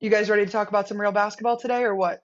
You guys ready to talk about some real basketball today or what?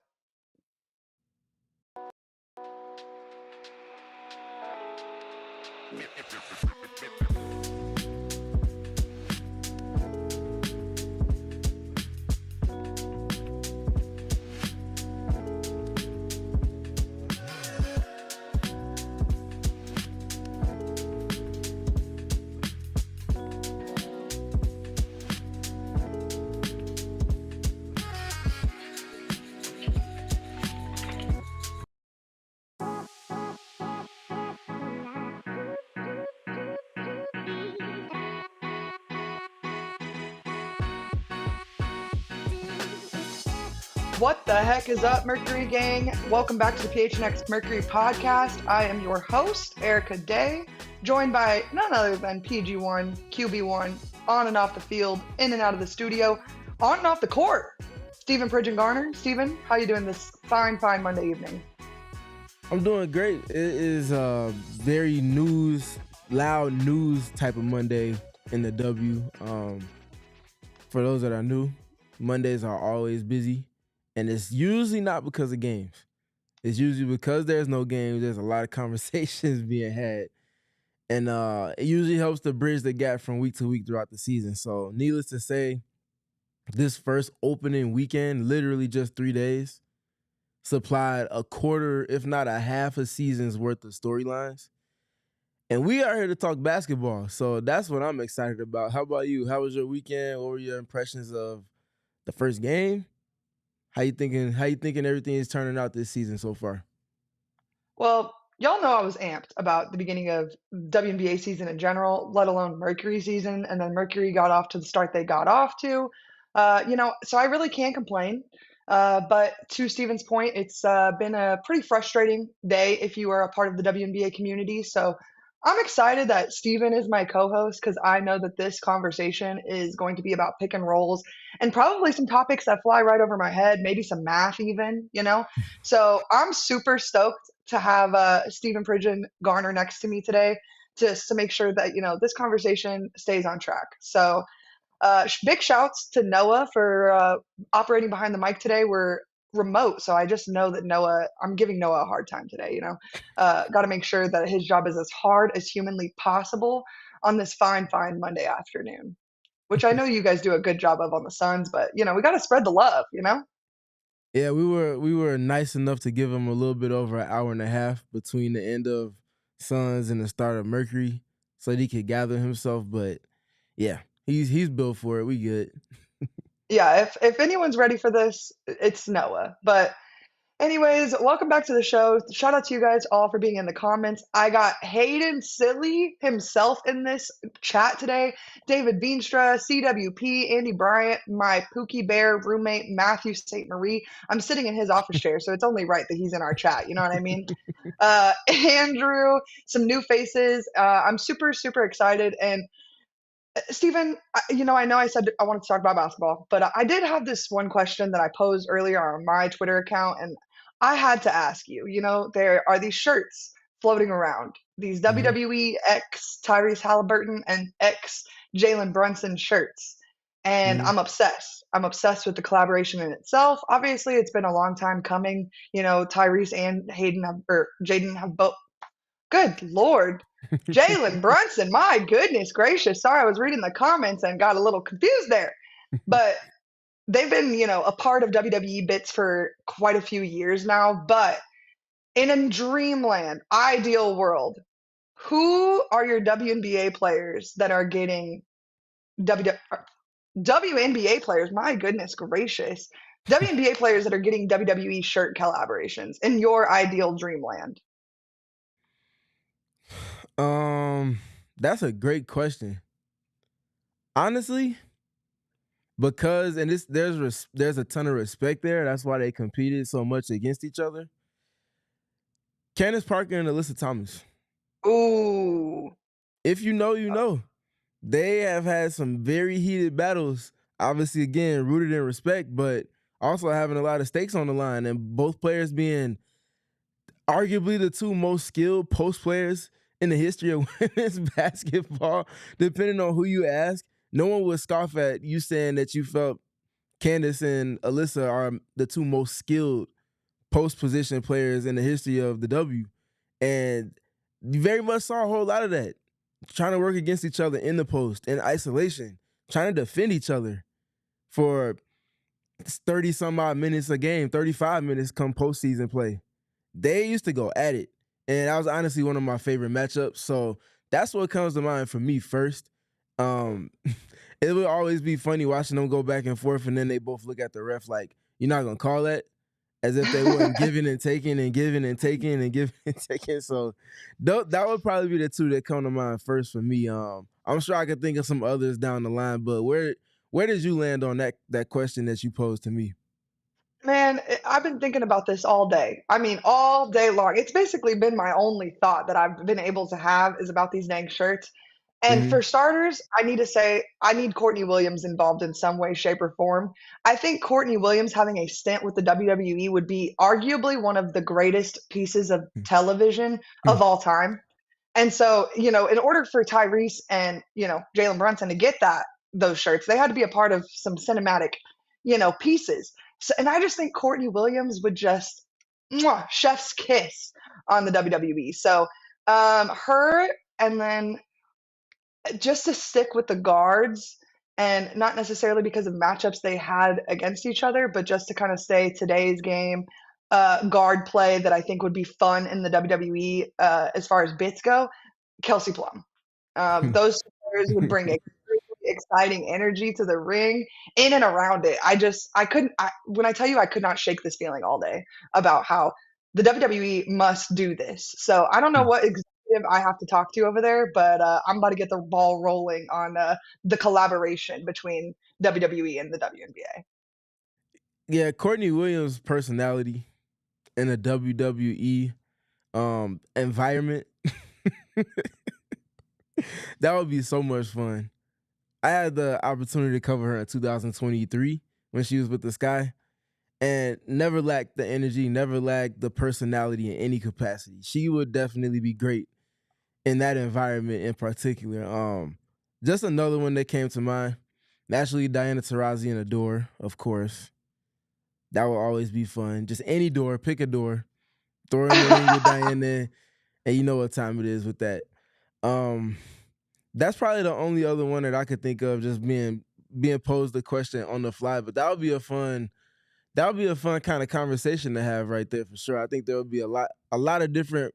What the heck is up, Mercury Gang? Welcome back to the PHNX Mercury podcast. I am your host, Erica Day, joined by none other than PG1, QB1, on and off the field, in and out of the studio, on and off the court, Stephen Pridgeon Garner. Stephen, how you doing this fine Monday evening? I'm doing great. It is a very loud news type of Monday in the W. For those that are new, Mondays are always busy. And it's usually not because of games. It's usually because there's no games. There's a lot of conversations being had. And it usually helps to bridge the gap from week to week throughout the season. So needless to say, this first opening weekend, literally just 3 days, supplied a quarter, if not a half a season's worth of storylines. And we are here to talk basketball. So that's what I'm excited about. How about you? How was your weekend? What were your impressions of the first game? How you thinking everything is turning out this season so far? Well, y'all know I was amped about the beginning of WNBA season in general, let alone Mercury season, and then Mercury got off to the start they got off to. So I really can't complain. But to Steven's point, it's been a pretty frustrating day if you are a part of the WNBA community. So I'm excited that Steven is my co-host because I know that this conversation is going to be about pick and rolls and probably some topics that fly right over my head, maybe some math even. So I'm super stoked to have Stephen Pridgeon Garner next to me today just to make sure that, this conversation stays on track. So big shouts to Noah for operating behind the mic today. We're remote, so I just know that I'm giving Noah a hard time today. Got to make sure that his job is as hard as humanly possible on this fine Monday afternoon, which I know you guys do a good job of on the Suns, but we got to spread the love. Yeah, we were nice enough to give him a little bit over an hour and a half between the end of Suns and the start of Mercury so that he could gather himself. But yeah, he's built for it. We good. Yeah, if anyone's ready for this, it's Noah. But anyways, welcome back to the show. Shout out to you guys all for being in the comments. I got Hayden Silly himself in this chat today. David Veenstra, CWP, Andy Bryant, my Pookie Bear roommate, Matthew St. Marie. I'm sitting in his office chair, so it's only right that he's in our chat. You know what I mean? Andrew, some new faces. I'm super, super excited. And Stephen, I know I said I wanted to talk about basketball, but I did have this one question that I posed earlier on my Twitter account, and I had to ask you. There are these shirts floating around, these WWE X Tyrese Halliburton and X Jalen Brunson shirts, and Mhm. I'm obsessed. I'm obsessed with the collaboration in itself. Obviously, it's been a long time coming. Tyrese and Jaden have both. Good Lord. Jalen Brunson, my goodness gracious. Sorry, I was reading the comments and got a little confused there. But they've been, a part of WWE bits for quite a few years now. But in a dreamland, ideal world, who are your WNBA players that are getting WNBA players? My goodness gracious. WNBA players that are getting WWE shirt collaborations in your ideal dreamland? That's a great question. Honestly, because there's a ton of respect there. That's why they competed so much against each other. Candace Parker and Alyssa Thomas. Ooh. If you know, you know. They have had some very heated battles. Obviously, again, rooted in respect, but also having a lot of stakes on the line, and both players being arguably the two most skilled post players in the history of women's basketball, depending on who you ask. No one would scoff at you saying that you felt Candace and Alyssa are the two most skilled post position players in the history of the W. And you very much saw a whole lot of that. Trying to work against each other in the post, in isolation, trying to defend each other for 30 some odd minutes a game, 35 minutes come postseason play. They used to go at it. And that was honestly one of my favorite matchups. So that's what comes to mind for me first. Um, it would always be funny watching them go back and forth, and then they both look at the ref like, "You're not gonna call that," as if they wasn't giving and taking and giving and taking and giving and taking. So that would probably be the two that come to mind first for me. I'm sure I could think of some others down the line, but where did you land on that question that you posed to me? Man, I've been thinking about this all day. I mean, all day long. It's basically been my only thought that I've been able to have is about these dang shirts. And Hmm. for starters, I need to say I need Courtney Williams involved in some way, shape, or form. I think Courtney Williams having a stint with the WWE would be arguably one of the greatest pieces of television of all time. And so, in order for Tyrese and, Jalen Brunson to get those shirts, they had to be a part of some cinematic, pieces. So, and I just think Courtney Williams would just chef's kiss on the WWE. So, her, and then just to stick with the guards, and not necessarily because of matchups they had against each other, but just to kind of stay today's game, guard play that I think would be fun in the WWE as far as bits go. Kelsey Plum. Those players would bring extremely exciting energy to the ring, in and around it. I couldn't, when I tell you I could not shake this feeling all day about how the WWE must do this. So I don't know what executive I have to talk to over there, but I'm about to get the ball rolling on the collaboration between WWE and the WNBA. Yeah, Courtney Williams' personality in a WWE environment, that would be so much fun. I had the opportunity to cover her in 2023 when she was with the Sky, and never lacked the energy, never lacked the personality in any capacity. She would definitely be great in that environment in particular. Just another one that came to mind. Naturally, Diana Taurasi in a door, of course. That will always be fun. Just any door, pick a door, throw her in the ring with Diana, and you know what time it is with that. Um, that's probably the only other one that I could think of just being posed the question on the fly. But that would be a fun kind of conversation to have right there for sure. I think there would be a lot of different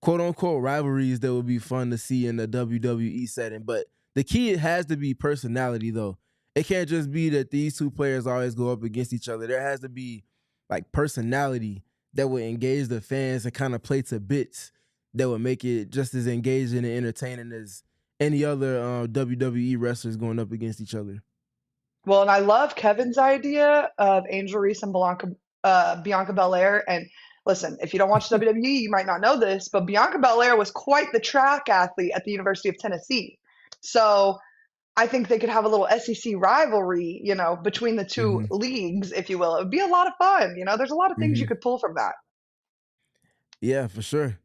quote unquote rivalries that would be fun to see in the WWE setting. But the key has to be personality though. It can't just be that these two players always go up against each other. There has to be like personality that would engage the fans and kind of play to bits that would make it just as engaging and entertaining as any other WWE wrestlers going up against each other. Well, and I love Kevin's idea of Angel Reese and Bianca Belair. And listen, if you don't watch WWE, you might not know this, but Bianca Belair was quite the track athlete at the University of Tennessee. So I think they could have a little SEC rivalry, between the two Hmm. leagues, if you will. It would be a lot of fun. There's a lot of things you Hmm. could pull from that. Yeah, for sure.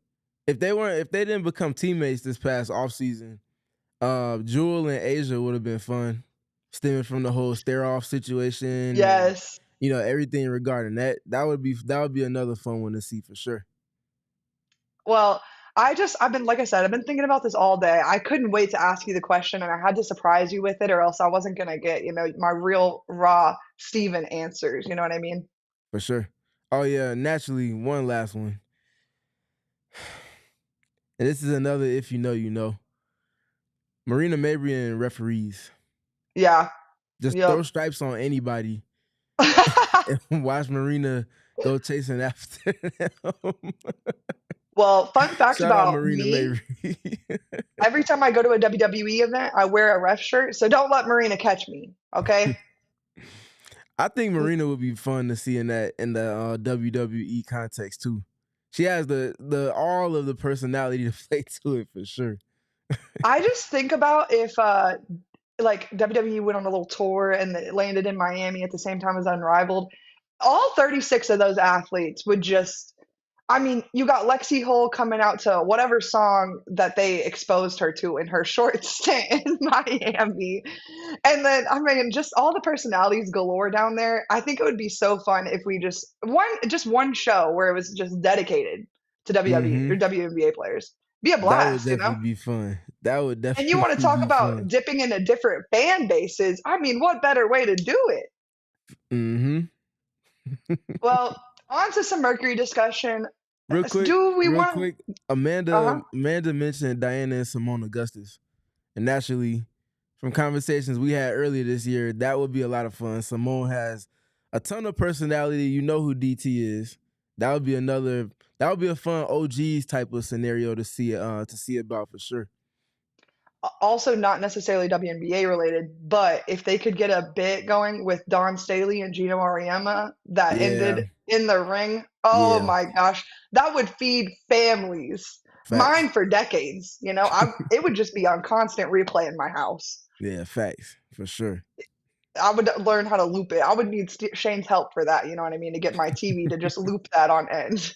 If they didn't become teammates this past offseason, Jewel and Asia would have been fun, stemming from the whole stare off situation and Yes. everything regarding that. That would be another fun one to see for sure. Well, I've been, like I said, I've been thinking about this all day. I couldn't wait to ask you the question, and I had to surprise you with it, or else I wasn't going to get, my real raw Steven answers. You know what I mean? For sure. Oh yeah, naturally, one last one. And this is another if you know, you know. Marina Mabry and referees. Yeah. Just Yep. throw stripes on anybody and watch Marina go chasing after them. Well, fun fact Shout out about Marina me, Mabry. every time I go to a WWE event, I wear a ref shirt, so don't let Marina catch me, okay? I think Marina would be fun to see in the WWE context too. She has the all of the personality to play to it for sure. I just think about if like WWE went on a little tour and it landed in Miami at the same time as Unrivaled, all 36 of those athletes would just I mean, you got Lexi Hull coming out to whatever song that they exposed her to in her short stint in Miami. And then, I mean, just all the personalities galore down there. I think it would be so fun if we just one show where it was just dedicated to WWE or Mhm. WNBA players. Be a That would blast, you know? definitely be fun. That would And you want to definitely talk be about fun. dipping into different fan bases. I mean, what better way to do it? Mhm. Well, on to some Mercury discussion. Do we Real want quick, Amanda mentioned Diana and Simone Augustus. And naturally, from conversations we had earlier this year, that would be a lot of fun. Simone has a ton of personality. You know who DT is. That would be another. That would be a fun OGs type of scenario to see about for sure. also not necessarily WNBA related, but if they could get a bit going with Dawn Staley and Gino Auriemma that ended Yeah, in the ring, oh yeah, my gosh, that would feed families. facts. Mine for decades, you know. It would just be on constant replay in my house. Yeah, facts for sure. I would learn how to loop it. I would need Shane's help for that, you know what I mean, to get my TV to just loop that on end.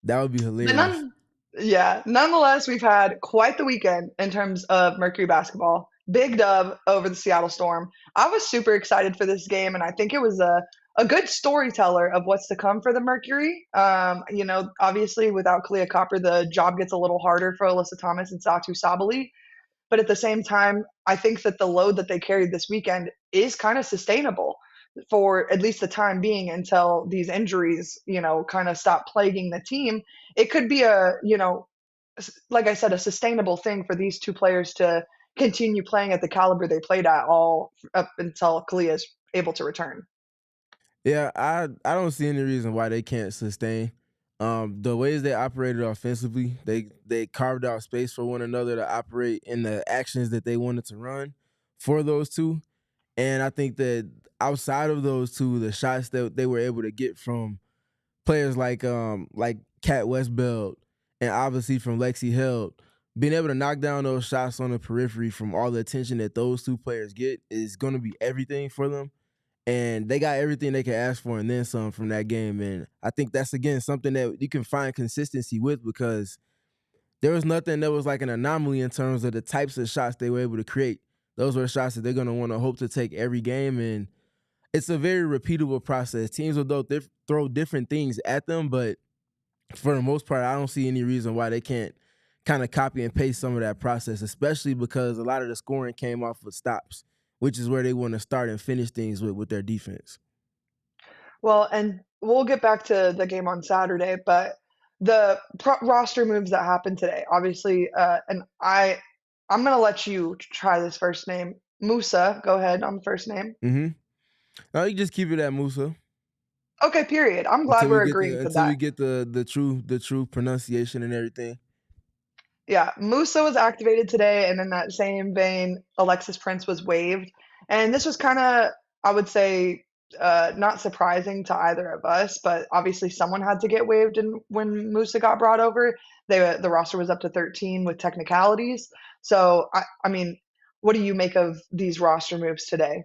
That would be But hilarious. nonetheless, we've had quite the weekend in terms of Mercury basketball. Big dub over the Seattle Storm. I was super excited for this game, and I think it was a good storyteller of what's to come for the Mercury. You know, obviously without Kahleah Copper, the job gets a little harder for Alyssa Thomas and Satou Sabally. But at the same time, I think that the load that they carried this weekend is kind of sustainable for at least the time being until these injuries, you know, kind of stop plaguing the team. It could be like I said, a sustainable thing for these two players to continue playing at the caliber they played at all up until Kahleah is able to return. Yeah, I don't see any reason why they can't sustain. The ways they operated offensively, they carved out space for one another to operate in the actions that they wanted to run for those two. And I think that outside of those two, the shots that they were able to get from players like Cat Westbeld and obviously from Lexi Held, being able to knock down those shots on the periphery from all the attention that those two players get is going to be everything for them. And they got everything they could ask for and then some from that game. And I think that's again something that you can find consistency with because there was nothing that was like an anomaly in terms of the types of shots they were able to create. Those were shots that they're going to want to hope to take every game. And it's a very repeatable process. Teams will throw different things at them, but for the most part, I don't see any reason why they can't kind of copy and paste some of that process, especially because a lot of the scoring came off of stops, which is where they want to start and finish things with their defense. Well, and we'll get back to the game on Saturday, but the roster moves that happened today, obviously, and I'm gonna let you try this first name. Musa, go ahead on the first name. Mm-hmm. No, you just keep it at Musa Okay, period. I'm glad we're agreeing to until we that. get the true pronunciation and everything. Yeah, Musa was activated today, and in that same vein, Alexis Prince was waived. And this was kind of, I would say, not surprising to either of us, but obviously someone had to get waived. And when Musa got brought over, the roster was up to 13 with technicalities. So, I mean, what do you make of these roster moves today?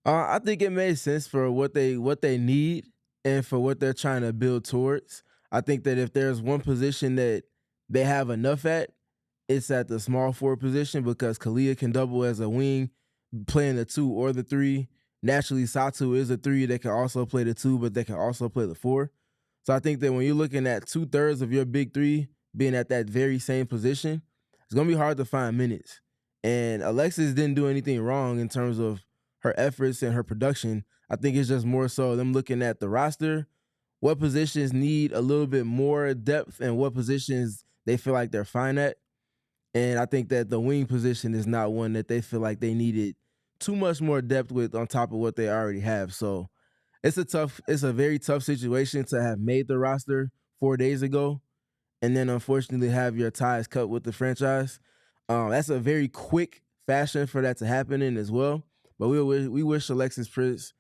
I think it made sense for what they need and for what they're trying to build towards. I think that if there's one position that they have enough at, it's at the small forward position because Kahleah can double as a wing, playing the two or the three. Naturally, Satou is a three that can also play the two, but they can also play the four. So I think that when you're looking at 2/3 of your big three being at that very same position, it's gonna be hard to find minutes. And Alexis didn't do anything wrong in terms of her efforts and her production. I think it's just more so them looking at the roster, what positions need a little bit more depth and what positions they feel like they're fine at. And I think that the wing position is not one that they feel like they needed too much more depth with on top of what they already have. So it's a very tough situation to have made the roster 4 days ago and then unfortunately have your ties cut with the franchise. That's a very quick fashion for that to happen in as well. But we wish Alexis Prince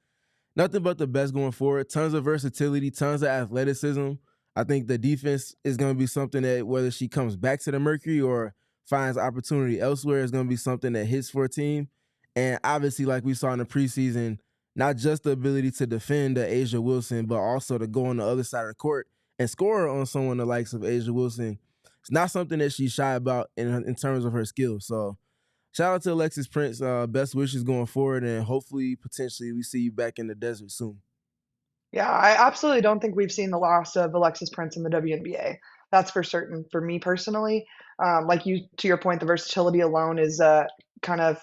nothing but the best going forward. Tons of versatility, tons of athleticism. I think the defense is going to be something that whether she comes back to the Mercury or finds opportunity elsewhere is going to be something that hits for a team. And obviously, like we saw in the preseason, not just the ability to defend Asia Wilson, but also to go on the other side of the court and score on someone the likes of Asia Wilson. It's not something that she's shy about in terms of her skills. So shout out to Alexis Prince. Best wishes going forward, and hopefully, potentially, we see you back in the desert soon. Yeah, I absolutely don't think we've seen the last of Alexis Prince in the WNBA. That's for certain for me personally. Like you, to your point, the versatility alone is kind of,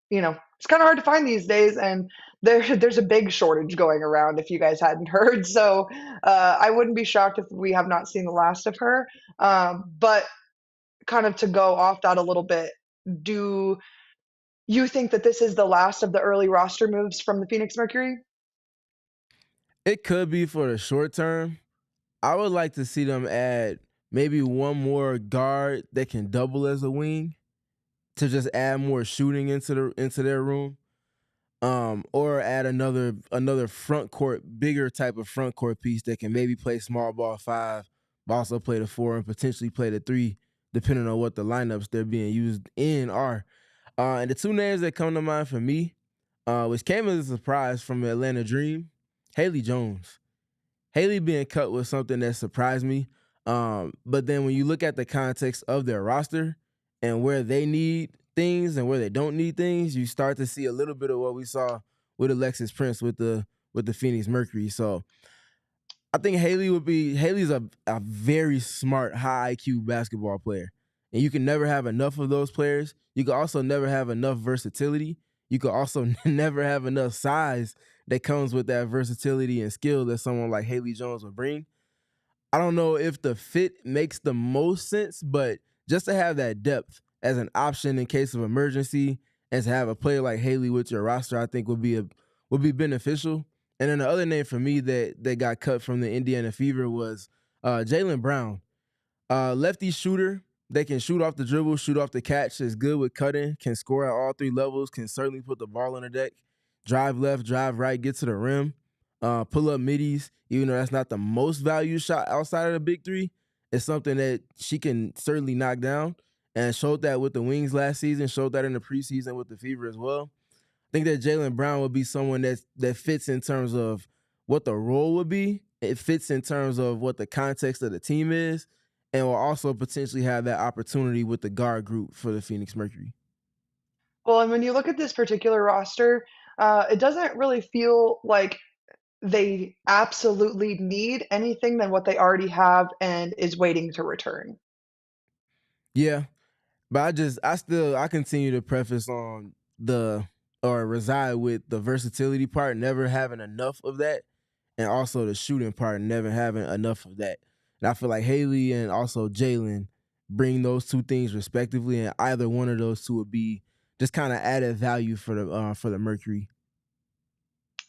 it's kind of hard to find these days, and there's a big shortage going around. If you guys hadn't heard, so I wouldn't be shocked if we have not seen the last of her. But kind of to go off that a little bit, do you think that this is the last of the early roster moves from the Phoenix Mercury? It could be for the short term. I would like to see them add maybe one more guard that can double as a wing to just add more shooting into their room. Or add another front court, bigger type of front court piece that can maybe play small ball five, but also play the four and potentially play the three, depending on what the lineups they're being used in are. And the two names that come to mind for me, which came as a surprise from the Atlanta Dream, Haley Jones. Haley being cut was something that surprised me. But then when you look at the context of their roster and where they need things and where they don't need things, you start to see a little bit of what we saw with Alexis Prince with the Phoenix Mercury. So I think Haley's a very smart, high IQ basketball player. And you can never have enough of those players. You can also never have enough versatility. You can also never have enough size that comes with that versatility and skill that someone like Haley Jones would bring. I don't know if the fit makes the most sense, but just to have that depth as an option in case of emergency and to have a player like Haley with your roster, I think would be beneficial. And then the other name for me that got cut from the Indiana Fever was Jaylen Brown. Lefty shooter that can shoot off the dribble, shoot off the catch, is good with cutting, can score at all three levels, can certainly put the ball on the deck, drive left, drive right, get to the rim, pull up middies, even though that's not the most valued shot outside of the big three. It's something that she can certainly knock down, and showed that with the Wings last season, showed that in the preseason with the Fever as well. I think that Jaylen Brown would be someone that fits in terms of what the role would be. It fits in terms of what the context of the team is, and will also potentially have that opportunity with the guard group for the Phoenix Mercury. Well, and when you look at this particular roster, it doesn't really feel like they absolutely need anything than what they already have and is waiting to return. Yeah, but I continue to preface on or reside with the versatility part, never having enough of that, and also the shooting part, never having enough of that. And I feel like Haley and also Jaylen bring those two things respectively, and either one of those two would be just kind of added value for the Mercury.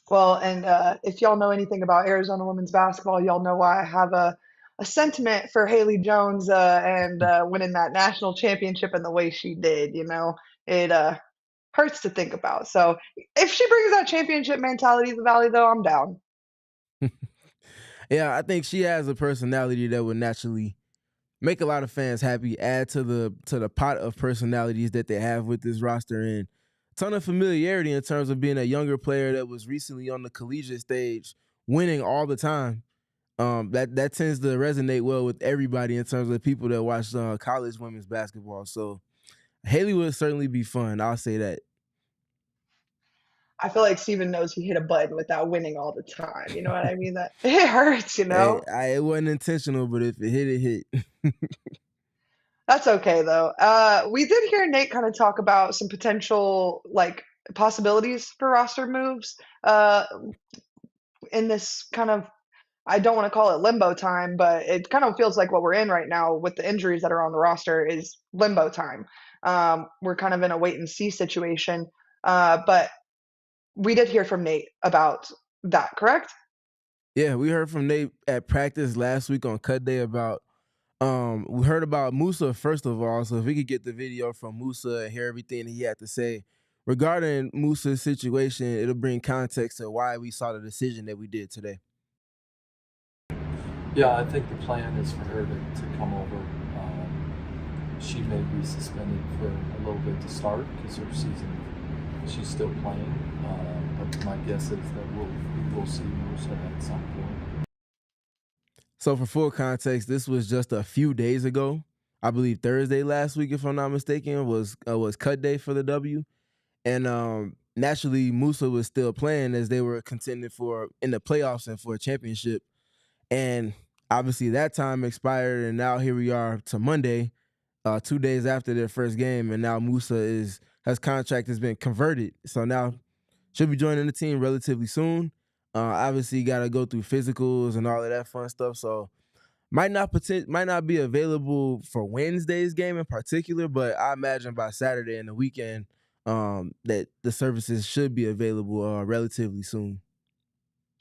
Well, and if y'all know anything about Arizona women's basketball, y'all know why I have a sentiment for Haley Jones and winning that national championship and the way she did. It hurts to think about. So if she brings that championship mentality to the Valley, though, I'm down. Yeah, I think she has a personality that would naturally make a lot of fans happy, add to the pot of personalities that they have with this roster, and a ton of familiarity in terms of being a younger player that was recently on the collegiate stage, winning all the time. That tends to resonate well with everybody in terms of people that watch college women's basketball. So Haley would certainly be fun. I'll say that. I feel like Steven knows he hit a button without winning all the time. You know what I mean? That it hurts, Hey, it wasn't intentional, but if it hit, it hit. That's okay though. We did hear Nate kind of talk about some potential like possibilities for roster moves in this kind of, I don't want to call it limbo time, but it kind of feels like what we're in right now with the injuries that are on the roster is limbo time. We're kind of in a wait and see situation. But we did hear from Nate about that, correct? Yeah, we heard from Nate at practice last week on Cut Day about we heard about Musa first of all. So if we could get the video from Musa and hear everything he had to say regarding Musa's situation, it'll bring context to why we saw the decision that we did today. Yeah, I think the plan is for her to come over. She may be suspended for a little bit to start because her season, she's still playing. But my guess is that we will see Musa at some point. So for full context, this was just a few days ago. I believe Thursday last week, if I'm not mistaken, was cut day for the W. And naturally, Musa was still playing as they were contending for in the playoffs and for a championship. And obviously that time expired, and now here we are to Monday, 2 days after their first game, and now Musa has contract has been converted. So now should be joining the team relatively soon. Obviously, got to go through physicals and all of that fun stuff. So might not be available for Wednesday's game in particular, but I imagine by Saturday and the weekend that the services should be available relatively soon.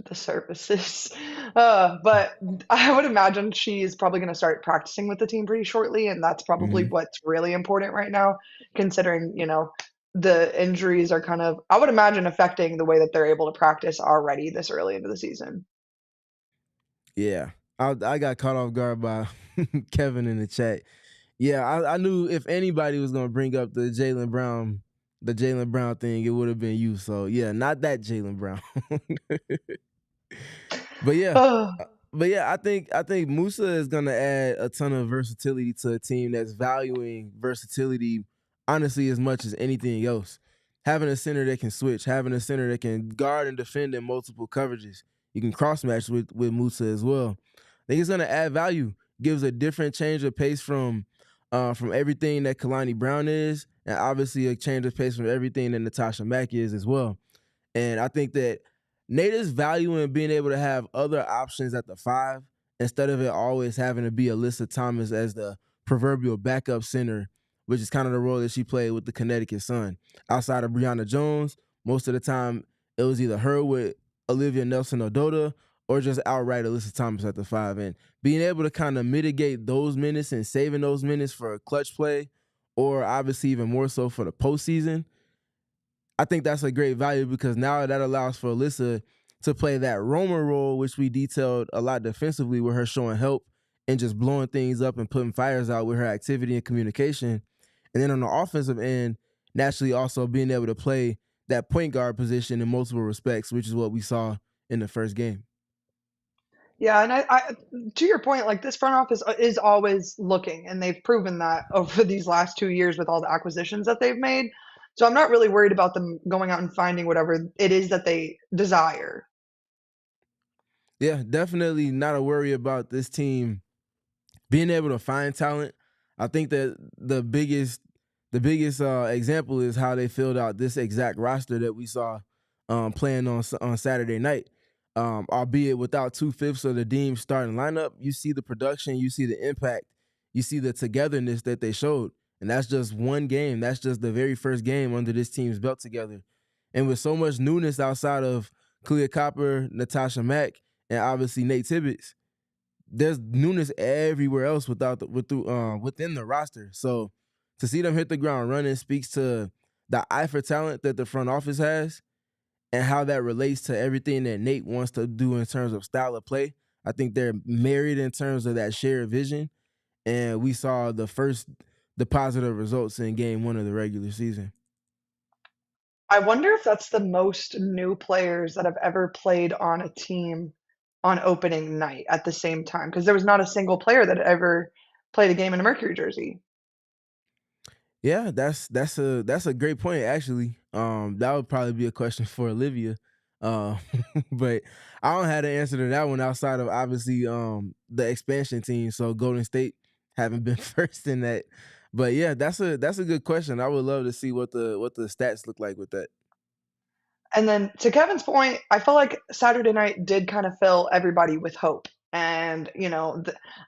The services. But I would imagine she's probably going to start practicing with the team pretty shortly, and that's probably Hmm. what's really important right now, considering, the injuries are kind of, I would imagine, affecting the way that they're able to practice already this early into the season. Yeah, I got caught off guard by Kevin in the chat. Yeah, I knew if anybody was gonna bring up the Jalen Brown thing, it would have been you. So yeah, not that Jalen Brown. But yeah, Oh, I think Musa is gonna add a ton of versatility to a team that's valuing versatility honestly as much as anything else. Having a center that can switch, having a center that can guard and defend in multiple coverages. You can cross match with Musa as well. I think it's gonna add value. Gives a different change of pace from everything that Kalani Brown is, and obviously a change of pace from everything that Natasha Mack is as well. And I think that Nate is valuing being able to have other options at the five instead of it always having to be Alyssa Thomas as the proverbial backup center, which is kind of the role that she played with the Connecticut Sun. Outside of Brianna Jones, most of the time it was either her with Olivia Nelson Odota or just outright Alyssa Thomas at the five. And being able to kind of mitigate those minutes and saving those minutes for a clutch play, or obviously even more so for the postseason, I think that's a great value because now that allows for Alyssa to play that Roman role, which we detailed a lot defensively with her showing help and just blowing things up and putting fires out with her activity and communication. And then on the offensive end, naturally also being able to play that point guard position in multiple respects, which is what we saw in the first game. yeah, and to your point, like this front office is always looking, and they've proven that over these last 2 years with all the acquisitions that they've made. So I'm not really worried about them going out and finding whatever it is that they desire. Yeah, definitely not a worry about this team being able to find talent. I think that the biggest example is how they filled out this exact roster that we saw playing on Saturday night. Albeit without 2/5 of the Deem starting lineup, you see the production, you see the impact, you see the togetherness that they showed, and that's just one game. That's just the very first game under this team's belt together, and with so much newness outside of Kahleah Copper, Natasha Mack, and obviously Nate Tibbetts, there's newness everywhere else within the roster. So to see them hit the ground running speaks to the eye for talent that the front office has and how that relates to everything that Nate wants to do in terms of style of play. I think they're married in terms of that shared vision, and we saw the positive results in game one of the regular season. I wonder if that's the most new players that have ever played on a team on opening night at the same time, because there was not a single player that ever played a game in a Mercury jersey. Yeah, that's a great point actually. That would probably be a question for Olivia. Uh, but I don't have the answer to that one outside of obviously the expansion team. So Golden State haven't been first in that. But yeah, that's a good question. I would love to see what the stats look like with that. And then to Kevin's point, I feel like Saturday night did kind of fill everybody with hope. And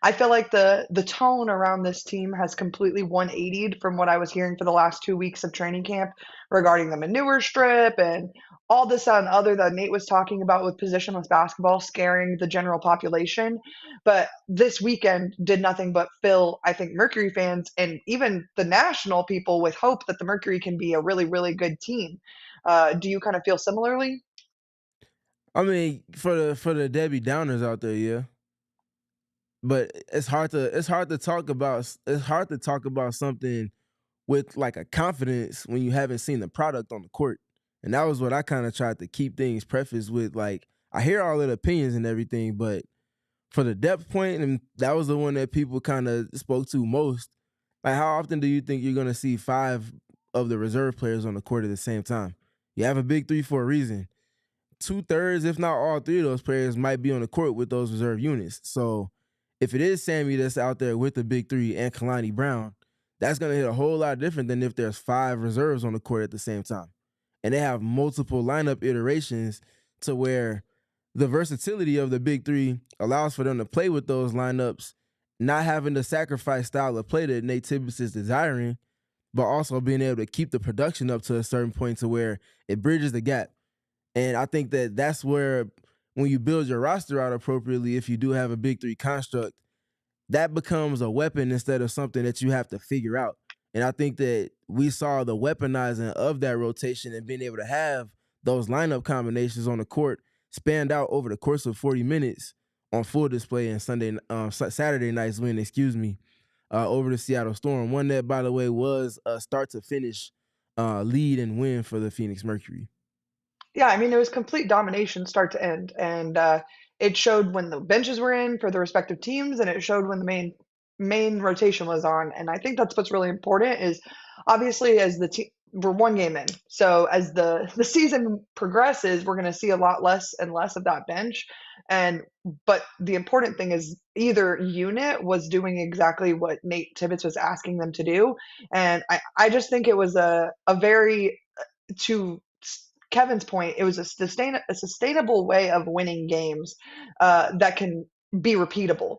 I feel like the tone around this team has completely 180'd from what I was hearing for the last 2 weeks of training camp regarding the manure strip and all this and other that Nate was talking about with positionless basketball scaring the general population. But this weekend did nothing but fill, I think, Mercury fans and even the national people with hope that the Mercury can be a really, really good team. Do you kind of feel similarly? I mean, for the Debbie Downers out there, yeah. But it's hard to talk about something with like a confidence when you haven't seen the product on the court. And that was what I kind of tried to keep things prefaced with. Like, I hear all of the opinions and everything, but for the depth point, and that was the one that people kind of spoke to most. Like, how often do you think you're going to see 5 of the reserve players on the court at the same time? You have a big 3 for a reason. 2/3, if not all 3 of those players might be on the court with those reserve units. So if it is Sammy that's out there with the big 3 and Kalani Brown, that's going to hit a whole lot different than if there's 5 reserves on the court at the same time. And they have multiple lineup iterations to where the versatility of the big 3 allows for them to play with those lineups, not having to sacrifice style of play that Nate Tibbetts is desiring, but also being able to keep the production up to a certain point to where it bridges the gap. And I think that that's where, when you build your roster out appropriately, if you do have a big 3 construct, that becomes a weapon instead of something that you have to figure out. And I think that we saw the weaponizing of that rotation and being able to have those lineup combinations on the court spanned out over the course of 40 minutes on full display in Saturday night's win, over the Seattle Storm. One that, by the way, was a start to finish lead and win for the Phoenix Mercury. Yeah, I mean, it was complete domination start to end, and it showed when the benches were in for the respective teams, and it showed when the main rotation was on. And I think that's what's really important is obviously as the team we're one game in, so as the season progresses, we're going to see a lot less and less of that bench. But the important thing is either unit was doing exactly what Nate Tibbetts was asking them to do, and I just think it was a very to Kevin's point, it was a sustainable way of winning games that can be repeatable.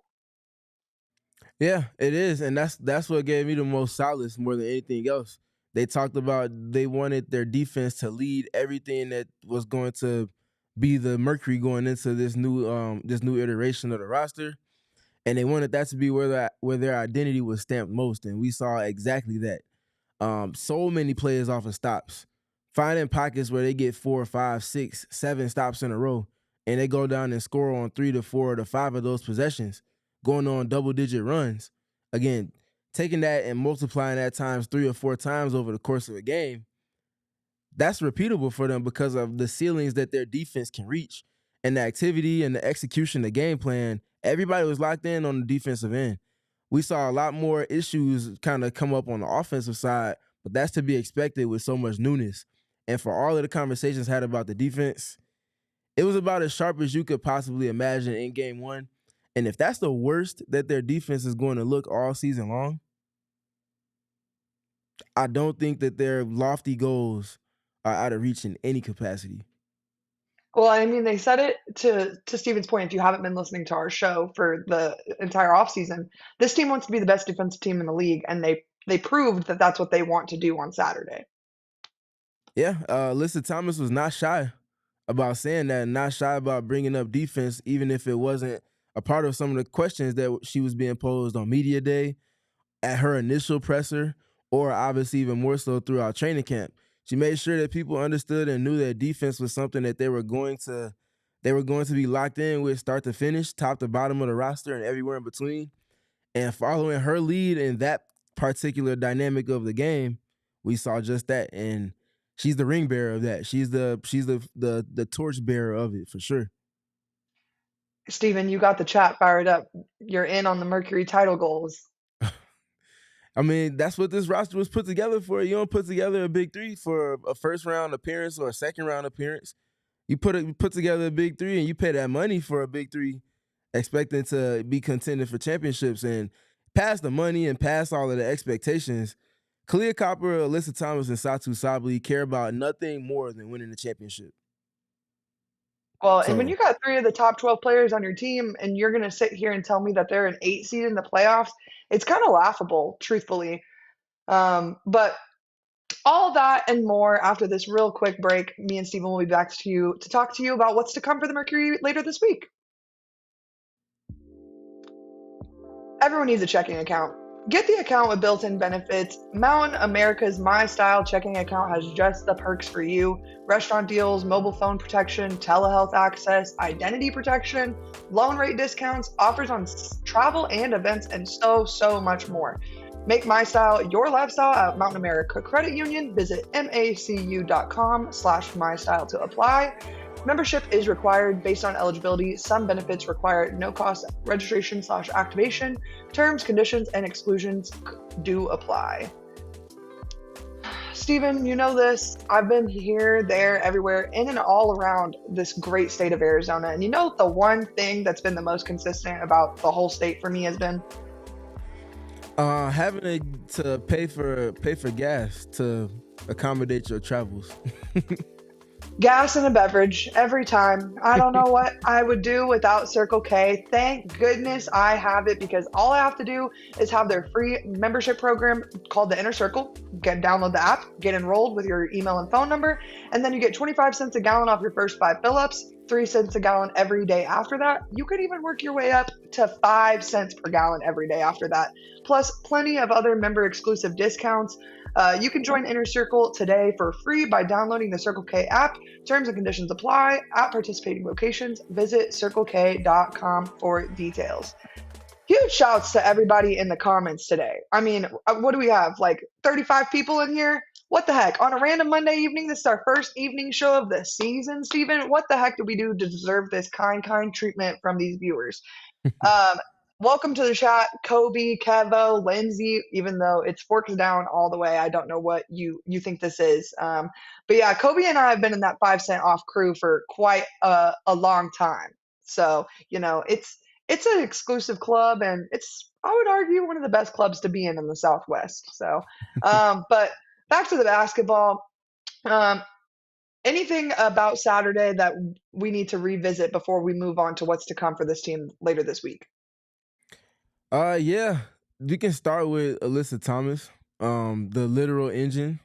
Yeah, it is, and that's what gave me the most solace more than anything else. They talked about they wanted their defense to lead everything that was going to be the Mercury going into this new iteration of the roster, and they wanted that to be where their identity was stamped most, and we saw exactly that. So many players off of stops, finding pockets where they get 4, 5, 6, 7 stops in a row, and they go down and score on 3 to 4 to 5 of those possessions, going on double-digit runs. Again, taking that and multiplying that times 3 or 4 times over the course of a game, that's repeatable for them because of the ceilings that their defense can reach and the activity and the execution, the game plan. Everybody was locked in on the defensive end. We saw a lot more issues kind of come up on the offensive side, but that's to be expected with so much newness. And for all of the conversations had about the defense, it was about as sharp as you could possibly imagine in game 1. And if that's the worst that their defense is going to look all season long, I don't think that their lofty goals are out of reach in any capacity. Well, I mean, they said it to Steven's point. If you haven't been listening to our show for the entire offseason, this team wants to be the best defensive team in the league, and they proved that that's what they want to do on Saturday. Yeah, Alyssa Thomas was not shy about saying that, and not shy about bringing up defense, even if it wasn't a part of some of the questions that she was being posed on media day, at her initial presser, or obviously even more so throughout training camp. She made sure that people understood and knew that defense was something that they were going to be locked in with start to finish, top to bottom of the roster and everywhere in between. And following her lead in that particular dynamic of the game, we saw just that. And she's the ring bearer of that. She's the torch bearer of it for sure. Steven, you got the chat fired up. You're in on the Mercury title goals. I mean, that's what this roster was put together for. You don't put together a big 3 for a first round appearance or a second round appearance. You put together a big 3 and you pay that money for a big 3, expecting to be contending for championships. And past the money and past all of the expectations, Kahleah Copper, Alyssa Thomas, and Satou Sabally care about nothing more than winning the championship. Well, and when you got 3 of the top 12 players on your team and you're going to sit here and tell me that they're an 8 seed in the playoffs, it's kind of laughable, truthfully. But all that and more after this real quick break. Me and Steven will be back to you to talk to you about what's to come for the Mercury later this week. Everyone needs a checking account. Get the account with built-in benefits. Mountain America's My Style checking account has just the perks for you. Restaurant deals, mobile phone protection, telehealth access, identity protection, loan rate discounts, offers on travel and events, and so much more. Make My Style your lifestyle at Mountain America Credit Union. Visit macu.com/mystyle to apply. Membership is required based on eligibility. Some benefits require no cost registration/activation. Terms, conditions, and exclusions do apply. Steven, you know this. I've been here, there, everywhere, in and all around this great state of Arizona. And you know the one thing that's been the most consistent about the whole state for me has been having to pay for gas to accommodate your travels. gas and a beverage every time. I don't know what I would do without Circle K. Thank goodness I have it, because all I have to do is have their free membership program called the Inner Circle. Download the app, get enrolled with your email and phone number, and then you get 25 cents a gallon off your first 5 fill-ups, 3 cents a gallon every day after that. You could even work your way up to 5 cents per gallon every day after that, plus plenty of other member exclusive discounts. You can join Inner Circle today for free by downloading the Circle K app. Terms and conditions apply at participating locations. Visit circlek.com for details. Huge shouts to everybody in the comments today. I mean, what do we have? Like 35 people in here? What the heck? On a random Monday evening, this is our first evening show of the season, Steven. What the heck did we do to deserve this kind treatment from these viewers? Welcome to the chat, Kobe, Kevo, Lindsay, even though it's forks down all the way. I don't know what you think this is. But yeah, Kobe and I have been in that 5 cent off crew for quite a long time. So, you know, it's an exclusive club, and it's, I would argue, one of the best clubs to be in the Southwest. So, but back to the basketball. Anything about Saturday that we need to revisit before we move on to what's to come for this team later this week? Yeah, we can start with Alyssa Thomas, the literal engine,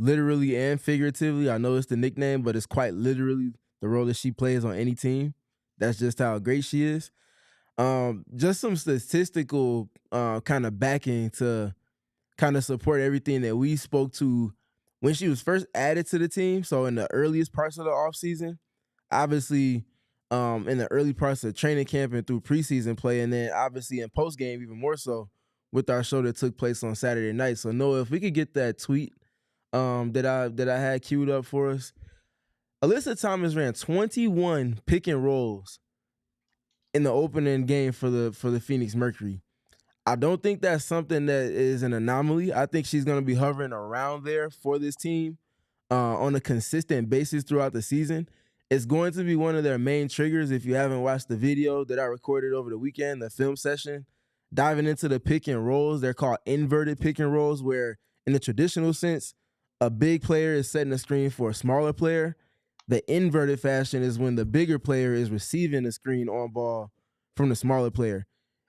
literally and figuratively. I know it's the nickname, but it's quite literally the role that she plays on any team. That's just how great she is. Just some statistical kind of backing to kind of support everything that we spoke to when she was first added to the team. So in the earliest parts of the offseason, obviously in the early parts of training camp and through preseason play, and then obviously in post game even more so with our show that took place on Saturday night. So Noah, if we could get that tweet that I had queued up for us. Alyssa Thomas ran 21 pick and rolls in the opening game for the Phoenix Mercury. I don't think that's something that is an anomaly. I think she's going to be hovering around there for this team on a consistent basis throughout the season. It's going to be one of their main triggers. If you haven't watched the video that I recorded over the weekend, the film session, diving into the pick and rolls, they're called inverted pick and rolls, where in the traditional sense, a big player is setting a screen for a smaller player. The inverted fashion is when the bigger player is receiving a screen on ball from the smaller player.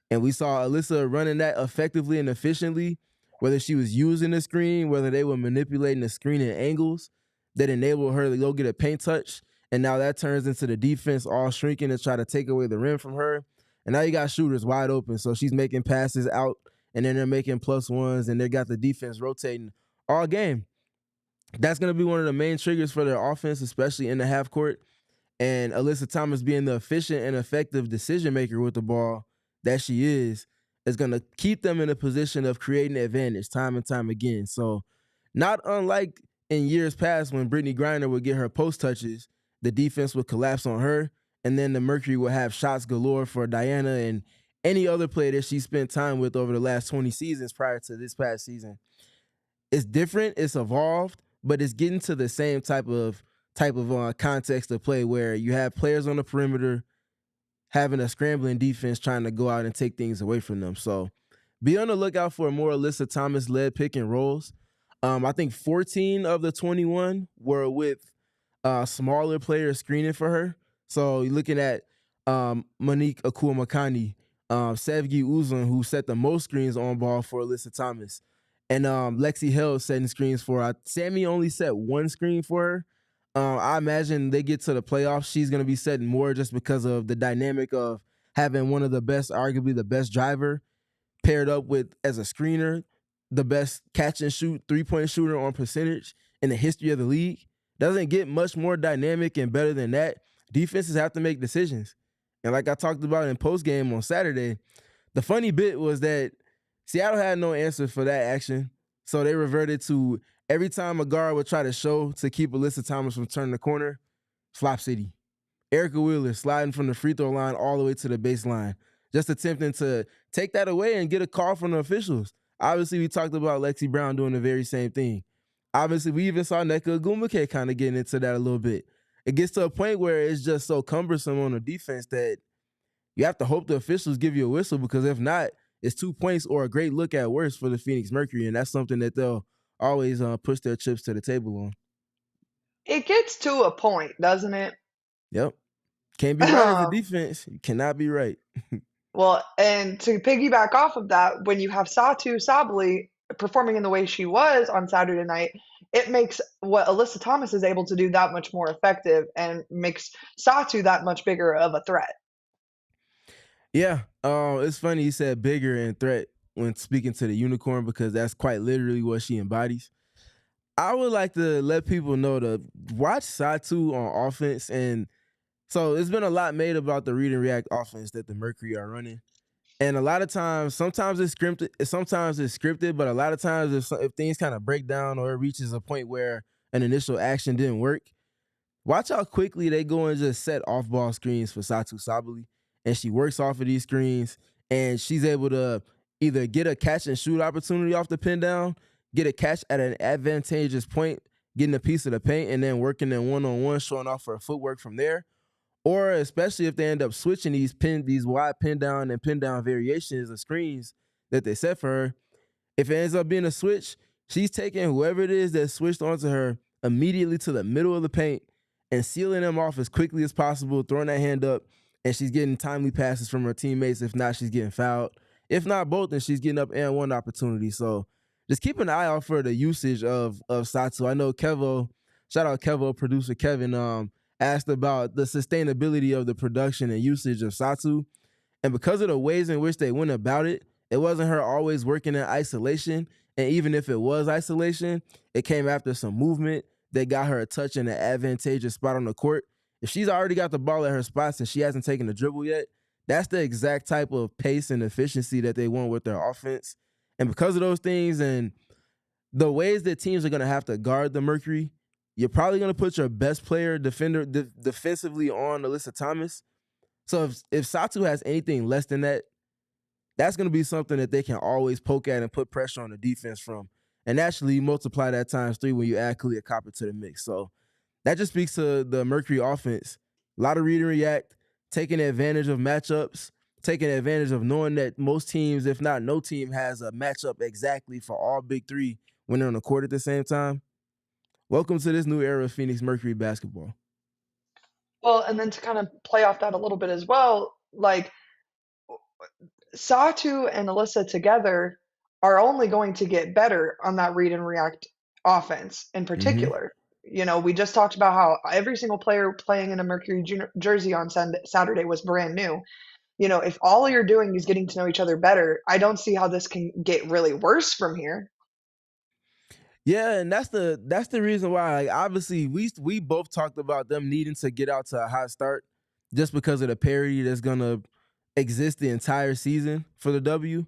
And we saw Alyssa running that effectively and efficiently, whether she was using the screen, whether they were manipulating the screen at angles that enabled her to go get a paint touch. And now that turns into the defense all shrinking to try to take away the rim from her. And now you got shooters wide open. So she's making passes out, and then they're making +1s, and they got the defense rotating all game. That's going to be one of the main triggers for their offense, especially in the half court. And Alyssa Thomas, being the efficient and effective decision maker with the ball that she is going to keep them in a position of creating advantage time and time again. So not unlike in years past when Brittany Griner would get her post touches, the defense would collapse on her, and then the Mercury would have shots galore for Diana and any other player that she spent time with over the last 20 seasons prior to this past season. It's different, it's evolved, but it's getting to the same type of context of play where you have players on the perimeter having a scrambling defense trying to go out and take things away from them. So be on the lookout for more Alyssa Thomas-led pick and rolls. I think 14 of the 21 were with smaller players screening for her. So you're looking at Monique Akuamakani, Sevgi Uzun, who set the most screens on ball for Alyssa Thomas, and Lexi Hill setting screens for her. Sammy only set one screen for her. I imagine they get to the playoffs, she's going to be setting more just because of the dynamic of having one of the best, arguably the best driver, paired up with, as a screener, the best catch and shoot three-point shooter on percentage in the history of the league. Doesn't get much more dynamic and better than that. Defenses have to make decisions. And like I talked about in postgame on Saturday, the funny bit was that Seattle had no answer for that action, so they reverted to every time a guard would try to show to keep Alyssa Thomas from turning the corner, flop city. Erica Wheeler sliding from the free throw line all the way to the baseline, just attempting to take that away and get a call from the officials. Obviously, we talked about Lexi Brown doing the very same thing. Obviously, we even saw Nneka Ogwumike kind of getting into that a little bit. It gets to a point where it's just so cumbersome on the defense that you have to hope the officials give you a whistle, because if not, it's 2 points or a great look at worst for the Phoenix Mercury, and that's something that they'll always push their chips to the table on. It gets to a point, doesn't it? Yep. Can't be right as a defense. You cannot be right. Well, and to piggyback off of that, when you have Satou Sabally performing in the way she was on Saturday night, it makes what Alyssa Thomas is able to do that much more effective and makes Satou that much bigger of a threat. Yeah. It's funny you said bigger and threat when speaking to the unicorn, because that's quite literally what she embodies. I would like to let people know to watch Satou on offense. And so it's been a lot made about the read and react offense that the Mercury are running. And a lot of times, sometimes it's scripted, but a lot of times if things kind of break down or it reaches a point where an initial action didn't work, watch how quickly they go and just set off-ball screens for Satou Sabally. And she works off of these screens, and she's able to either get a catch and shoot opportunity off the pin down, get a catch at an advantageous point, getting a piece of the paint, and then working in one-on-one, showing off her footwork from there. Or especially if they end up switching these wide pin down and pin down variations of screens that they set for her, if it ends up being a switch, she's taking whoever it is that switched onto her immediately to the middle of the paint and sealing them off as quickly as possible, throwing that hand up, and she's getting timely passes from her teammates. If not, she's getting fouled. If not both, then she's getting up and one opportunity. So just keep an eye out for the usage of Satou. I know Kevo, shout out Kevo, producer Kevin, asked about the sustainability of the production and usage of Satou. And because of the ways in which they went about it, it wasn't her always working in isolation. And even if it was isolation, it came after some movement that got her a touch in an advantageous spot on the court. If she's already got the ball at her spots and she hasn't taken the dribble yet, that's the exact type of pace and efficiency that they want with their offense. And because of those things and the ways that teams are going to have to guard the Mercury, you're probably going to put your best player defensively on Alyssa Thomas. So if Satou has anything less than that, that's going to be something that they can always poke at and put pressure on the defense from. And actually multiply that times 3 when you add Kahleah Copper to the mix. So that just speaks to the Mercury offense. A lot of read and react, taking advantage of matchups, taking advantage of knowing that most teams, if not no team, has a matchup exactly for all big three when they're on the court at the same time. Welcome to this new era of Phoenix Mercury basketball. Well, and then to kind of play off that a little bit as well, like Satou and Alyssa together are only going to get better on that read and react offense in particular. You know, we just talked about how every single player playing in a Mercury jersey on Saturday was brand new. You know, if all you're doing is getting to know each other better, I don't see how this can get really worse from here. Yeah, and that's the reason why. Like, obviously, we both talked about them needing to get out to a hot start, just because of the parity that's gonna exist the entire season for the W.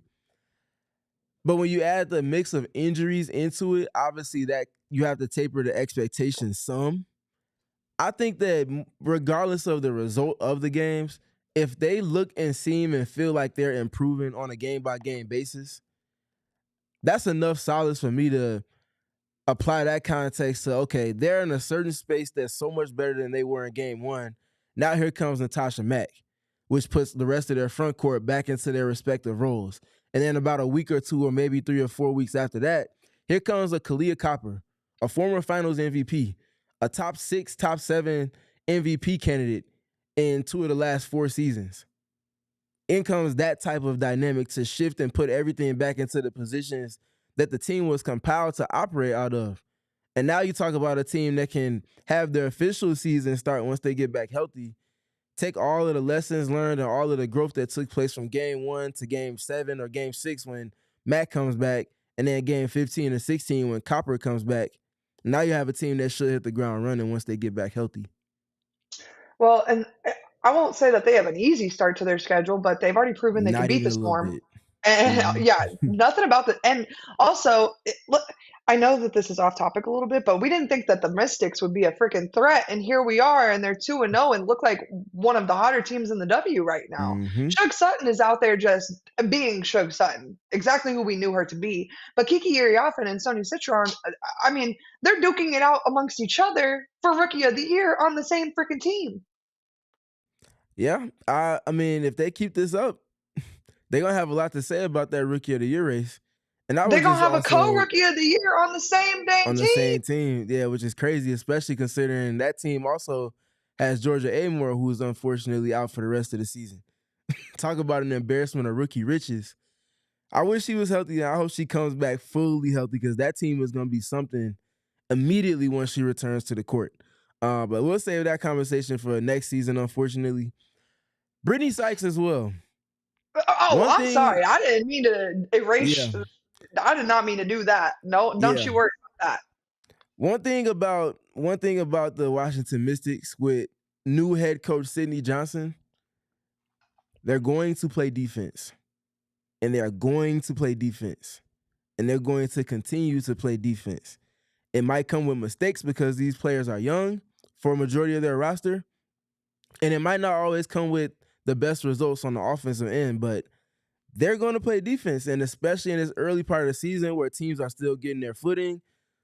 But when you add the mix of injuries into it, obviously that you have to taper the expectations some. I think that regardless of the result of the games, if they look and seem and feel like they're improving on a game-by-game basis, that's enough solace for me to apply that context to, okay, they're in a certain space that's so much better than they were in game 1. Now here comes Natasha Mack, which puts the rest of their front court back into their respective roles. And then about a week or 2 or maybe 3 or 4 weeks after that, here comes a Kahleah Copper, a former finals MVP, a top 6, top 7 MVP candidate in 2 of the last 4 seasons. In comes that type of dynamic to shift and put everything back into the positions that the team was compiled to operate out of. And now you talk about a team that can have their official season start once they get back healthy, take all of the lessons learned and all of the growth that took place from game 1 to game 7 or game 6 when Matt comes back, and then game 15 and 16 when Copper comes back. Now you have a team that should hit the ground running once they get back healthy. Well, and I won't say that they have an easy start to their schedule, but they've already proven they can Not beat even the a little Storm. bit. And Mhm. yeah, nothing about the and also, look, I know that this is off topic a little bit, but we didn't think that the Mystics would be a freaking threat, and here we are, and they're 2-0 and look like one of the hotter teams in the W right now. Mhm. Shug Sutton is out there just being Shug Sutton, exactly who we knew her to be. But Kiki Iriafen and Sonia Citron, I mean, they're duking it out amongst each other for Rookie of the Year on the same freaking team. Yeah, I mean, if they keep this up, they're gonna have a lot to say about that Rookie of the Year race. And I They're was gonna just have a also co-Rookie of the Year on the same dang on the team. same team, yeah, which is crazy, especially considering that team also has Georgia Amore, who's unfortunately out for the rest of the season. Talk about an embarrassment of rookie riches. I wish she was healthy, and I hope she comes back fully healthy because that team is gonna be something immediately once she returns to the court. But we'll save that conversation for next season, unfortunately. Brittany Sykes as well. Oh, One I'm thing, sorry. I didn't mean to erase. yeah, I did not mean to do that. No, don't yeah. you worry about that. One thing about the Washington Mystics with new head coach Sidney Johnson, they're going to play defense. And they are going to play defense. And they're going to continue to play defense. It might come with mistakes because these players are young for a majority of their roster. And it might not always come with the best results on the offensive end, but they're going to play defense. And especially in this early part of the season where teams are still getting their footing,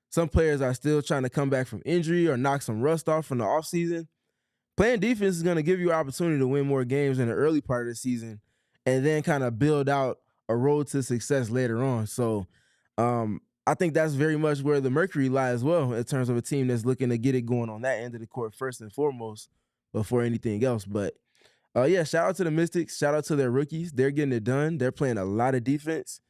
some players are still trying to come back from injury or knock some rust off from the offseason. Playing defense is going to give you an opportunity to win more games in the early part of the season and then kind of build out a road to success later on. So I think that's very much where the Mercury lie as well in terms of a team that's looking to get it going on that end of the court first and foremost before anything else. But yeah, shout out to the Mystics. Shout out to their rookies. They're getting it done. They're playing a lot of defense.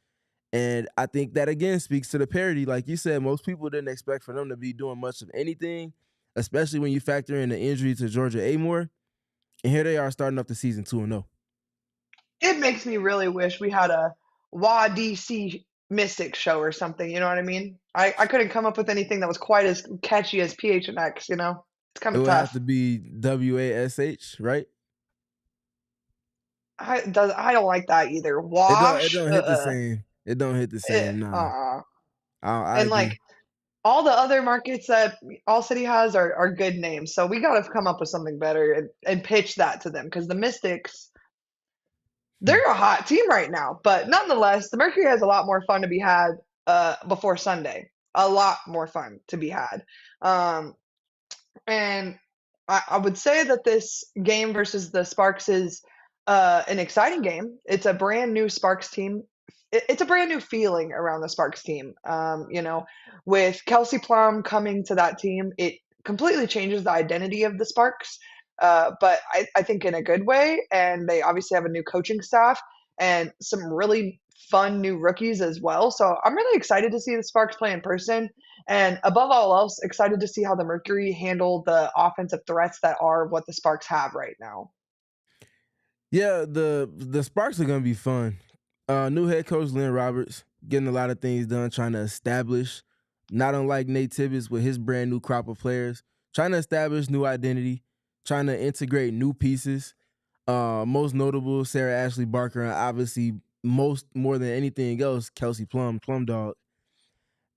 And I think that again speaks to the parity. Like you said, most people didn't expect for them to be doing much of anything, especially when you factor in the injury to Georgia Amore. And here they are starting off the season 2-0. It makes me really wish we had a WADC Mystic show or something. You know what I mean? I couldn't come up with anything that was quite as catchy as PHNX. You know, it's kind It of would have tough. to be WASH, right? I don't like that either. It Wash. don't hit the same. It don't hit the same. Nah, Uh-uh. I And agree. like all the other markets that All City has are good names. So we got to come up with something better and pitch that to them because the Mystics, Hmm. they're a hot team right now. But nonetheless, the Mercury has a lot more fun to be had before Sunday. A lot more fun to be had. Um, and I would say that this game versus the Sparks is an exciting game. It's a brand new Sparks team. It's a brand new feeling around the Sparks team. You know, with Kelsey Plum coming to that team, it completely changes the identity of the Sparks. But I think in a good way. And they obviously have a new coaching staff and some really fun new rookies as well. So I'm really excited to see the Sparks play in person. And above all else, excited to see how the Mercury handle the offensive threats that are what the Sparks have right now. Yeah, the Sparks are gonna be fun. New head coach Lynn Roberts getting a lot of things done, trying to establish, not unlike Nate Tibbetts with his brand new crop of players, trying to establish new identity, trying to integrate new pieces. Most notable, Sarah Ashley Barker, and obviously most more than anything else, Kelsey Plum, Plum Dog.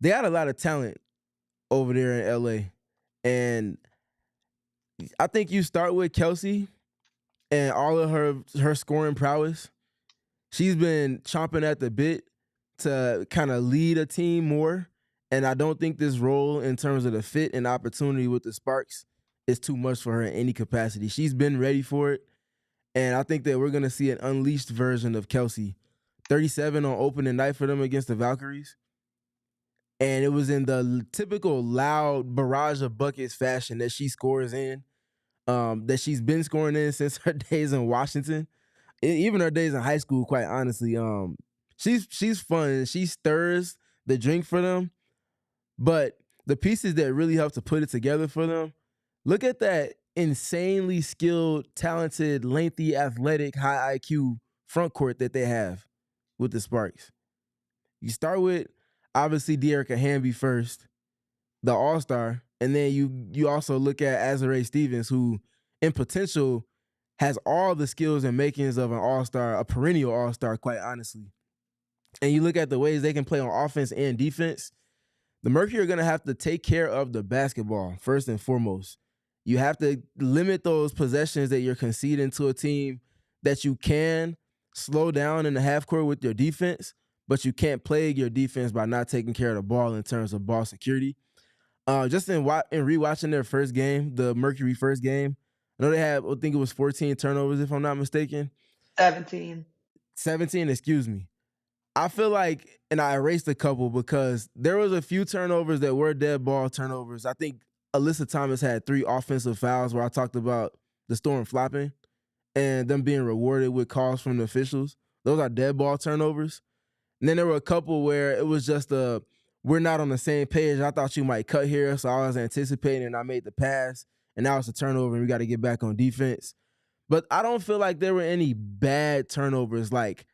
They got a lot of talent over there in LA. And I think you start with Kelsey and all of her scoring prowess. She's been chomping at the bit to kind of lead a team more. And I don't think this role in terms of the fit and opportunity with the Sparks is too much for her in any capacity. She's been ready for it. And I think that we're going to see an unleashed version of Kelsey. 37 on opening night for them against the Valkyries. And it was in the typical loud barrage of buckets fashion that she scores in, that she's been scoring in since her days in Washington, even her days in high school. Quite honestly, she's fun. She stirs the drink for them, but the pieces that really help to put it together for them. Look at that insanely skilled, talented, lengthy, athletic, high IQ front court that they have with the Sparks. You start with obviously Dearica Hamby first, the All-Star, and then you also look at Azare Stevens, who in potential has all the skills and makings of an All-Star, a perennial All-Star, quite honestly. and you look at the ways they can play on offense and defense, the Mercury are going to have to take care of the basketball first and foremost. You have to limit those possessions that you're conceding to a team that you can slow down in the half court with your defense, but you can't plague your defense by not taking care of the ball in terms of ball security. Just in rewatching their first game, the Mercury first game, I know they had, I think it was 14 turnovers, if I'm not mistaken. 17. 17, excuse me. I feel like, and I erased a couple because there was a few turnovers that were dead ball turnovers. I think Alyssa Thomas had 3 offensive fouls where I talked about the Storm flopping and them being rewarded with calls from the officials. Those are dead ball turnovers. And then there were a couple where it was just we're not on the same page. I thought you might cut here, so I was anticipating and I made the pass, and now it's a turnover and we got to get back on defense. But I don't feel like there were any bad turnovers like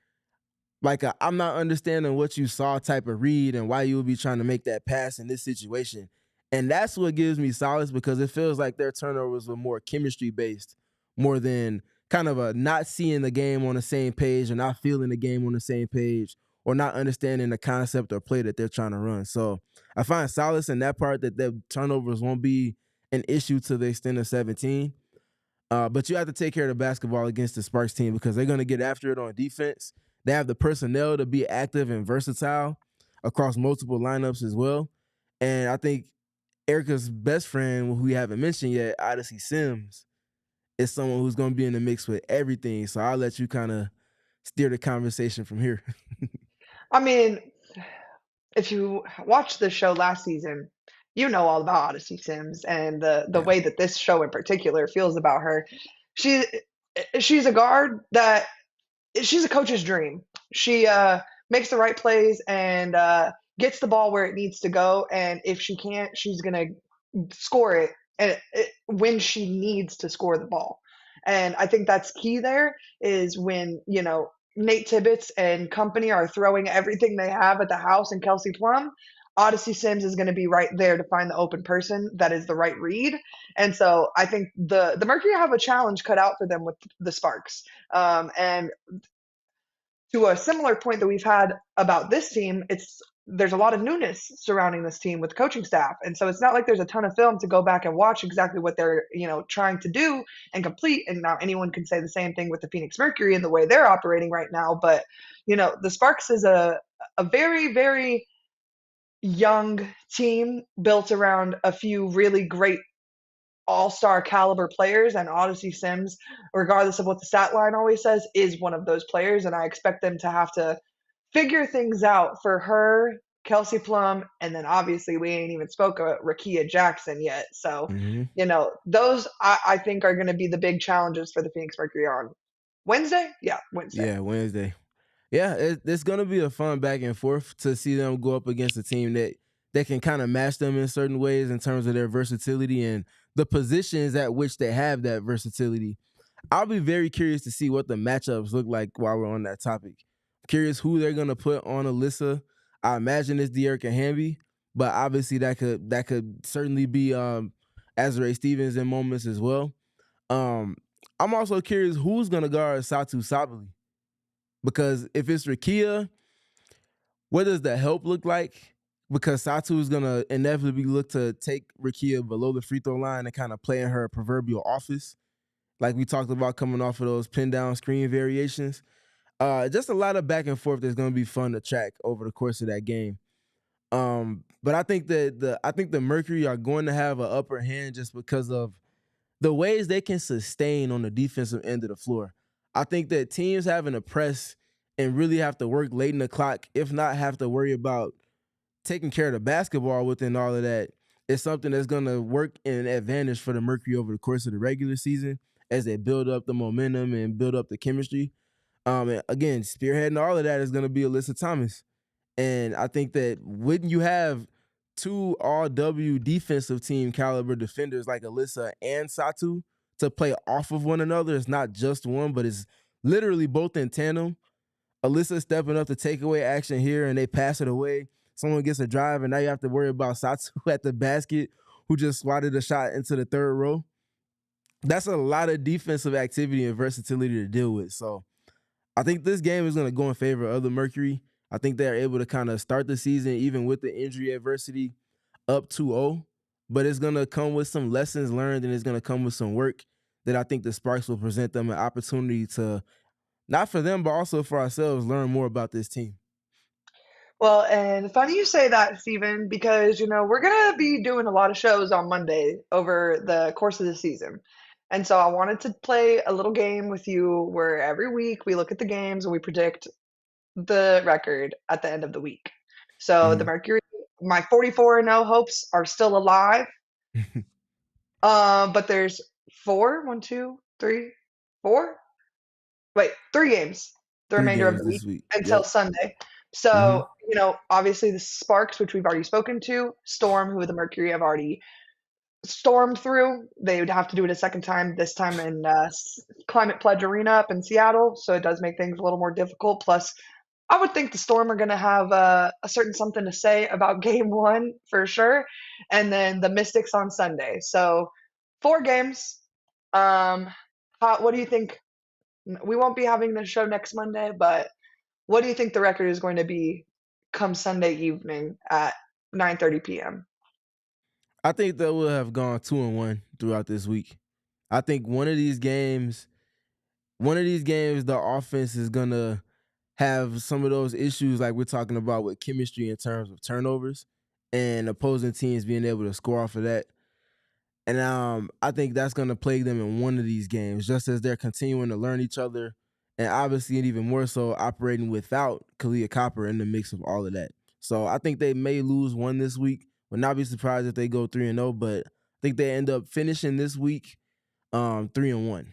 I'm not understanding what you saw type of read and why you would be trying to make that pass in this situation. And that's what gives me solace because it feels like their turnovers were more chemistry based, more than kind of a not seeing the game on the same page or not feeling the game on the same page or not understanding the concept or play that they're trying to run. So I find solace in that part that the turnovers won't be an issue to the extent of 17. But you have to take care of the basketball against the Sparks team because they're going to get after it on defense. They have the personnel to be active and versatile across multiple lineups as well. And I think Erica's best friend, who we haven't mentioned yet, Odyssey Sims, is someone who's going to be in the mix with everything. So I'll let you kind of steer the conversation from here. I mean, if you watched the show last season, you know all about Odyssey Sims and the Yeah. way that this show in particular feels about her. She she's a guard that she's a coach's dream. She makes the right plays and gets the ball where it needs to go. And if she can't, she's gonna score it, when she needs to score the ball. And I think that's key there is when, Nate Tibbetts and company are throwing everything they have at the house and Kelsey Plum, Odyssey Sims is going to be right there to find the open person that is the right read. And so I think the Mercury have a challenge cut out for them with the Sparks. And to a similar point that we've had about this team, there's a lot of newness surrounding this team with coaching staff. And so it's not like there's a ton of film to go back and watch exactly what they're, trying to do and complete. And now anyone can say the same thing with the Phoenix Mercury and the way they're operating right now. But, the Sparks is a very, very young team built around a few really great all-star caliber players, and Odyssey Sims, regardless of what the stat line always says, is one of those players, and I expect them to have to figure things out for her, Kelsey Plum, and then obviously we ain't even spoke of Rakia Jackson yet. So, Mm-hmm. Those I think are going to be the big challenges for the Phoenix Mercury on Wednesday. Yeah, Wednesday. Yeah, Wednesday. Yeah, it's going to be a fun back and forth to see them go up against a team that can kind of match them in certain ways in terms of their versatility and the positions at which they have that versatility. I'll be very curious to see what the matchups look like while we're on that topic. Curious who they're going to put on Alyssa. I imagine it's De'Erica Hamby, but obviously that could certainly be Azurá Stevens in moments as well. I'm also curious who's going to guard Satou Sabally. Because if it's Rakia, what does the help look like? Because Satou is going to inevitably look to take Rakia below the free throw line and kind of play in her proverbial office, like we talked about coming off of those pin down screen variations. Just a lot of back and forth that's going to be fun to track over the course of that game. But I think that the Mercury are going to have an upper hand just because of the ways they can sustain on the defensive end of the floor. I think that teams having to press and really have to work late in the clock, if not have to worry about taking care of the basketball within all of that, is something that's going to work in an advantage for the Mercury over the course of the regular season as they build up the momentum and build up the chemistry. And again, spearheading all of that is going to be Alyssa Thomas. And I think that when you have two all-W defensive team caliber defenders like Alyssa and Satou to play off of one another, it's not just one, but it's literally both in tandem. Alyssa stepping up to take away action here, and they pass it away. Someone gets a drive, and now you have to worry about Satou at the basket, who just swatted a shot into the third row. That's a lot of defensive activity and versatility to deal with. So I think this game is going to go in favor of the Mercury. I think they're able to kind of start the season, even with the injury adversity, up 2-0. But it's going to come with some lessons learned, and it's going to come with some work that I think the Sparks will present them an opportunity to, not for them, but also for ourselves, learn more about this team. Well, and funny you say that, Steven, because we're gonna be doing a lot of shows on Monday over the course of the season. And so I wanted to play a little game with you where every week we look at the games and we predict the record at the end of the week. So the Mhm. Mercury, my 44-0 hopes are still alive. But there's four, one, two, three, four. Wait, 3 games the 3 remainder of games the week this week. until Yep. Sunday. Mhm. So, obviously the Sparks, which we've already spoken to, Storm, who the Mercury have already stormed through. They would have to do it a second time, this time in Climate Pledge Arena up in Seattle. So it does make things a little more difficult. Plus, I would think the Storm are going to have a certain something to say about game one for sure. And then the Mystics on Sunday. So 4 games. Um, what do you think? We won't be having the show next Monday, but what do you think the record is going to be come Sunday evening at 9:30 p.m.? I think that we'll have gone 2-1 throughout this week. I think one of these games, the offense is gonna have some of those issues like we're talking about with chemistry in terms of turnovers and opposing teams being able to score off of that. And I think that's gonna plague them in one of these games, just as they're continuing to learn each other, and obviously, and even more so, operating without Kahleah Copper in the mix of all of that. So I think they may lose one this week. Would not be surprised if they go 3-0, but I think they end up finishing this week 3-1.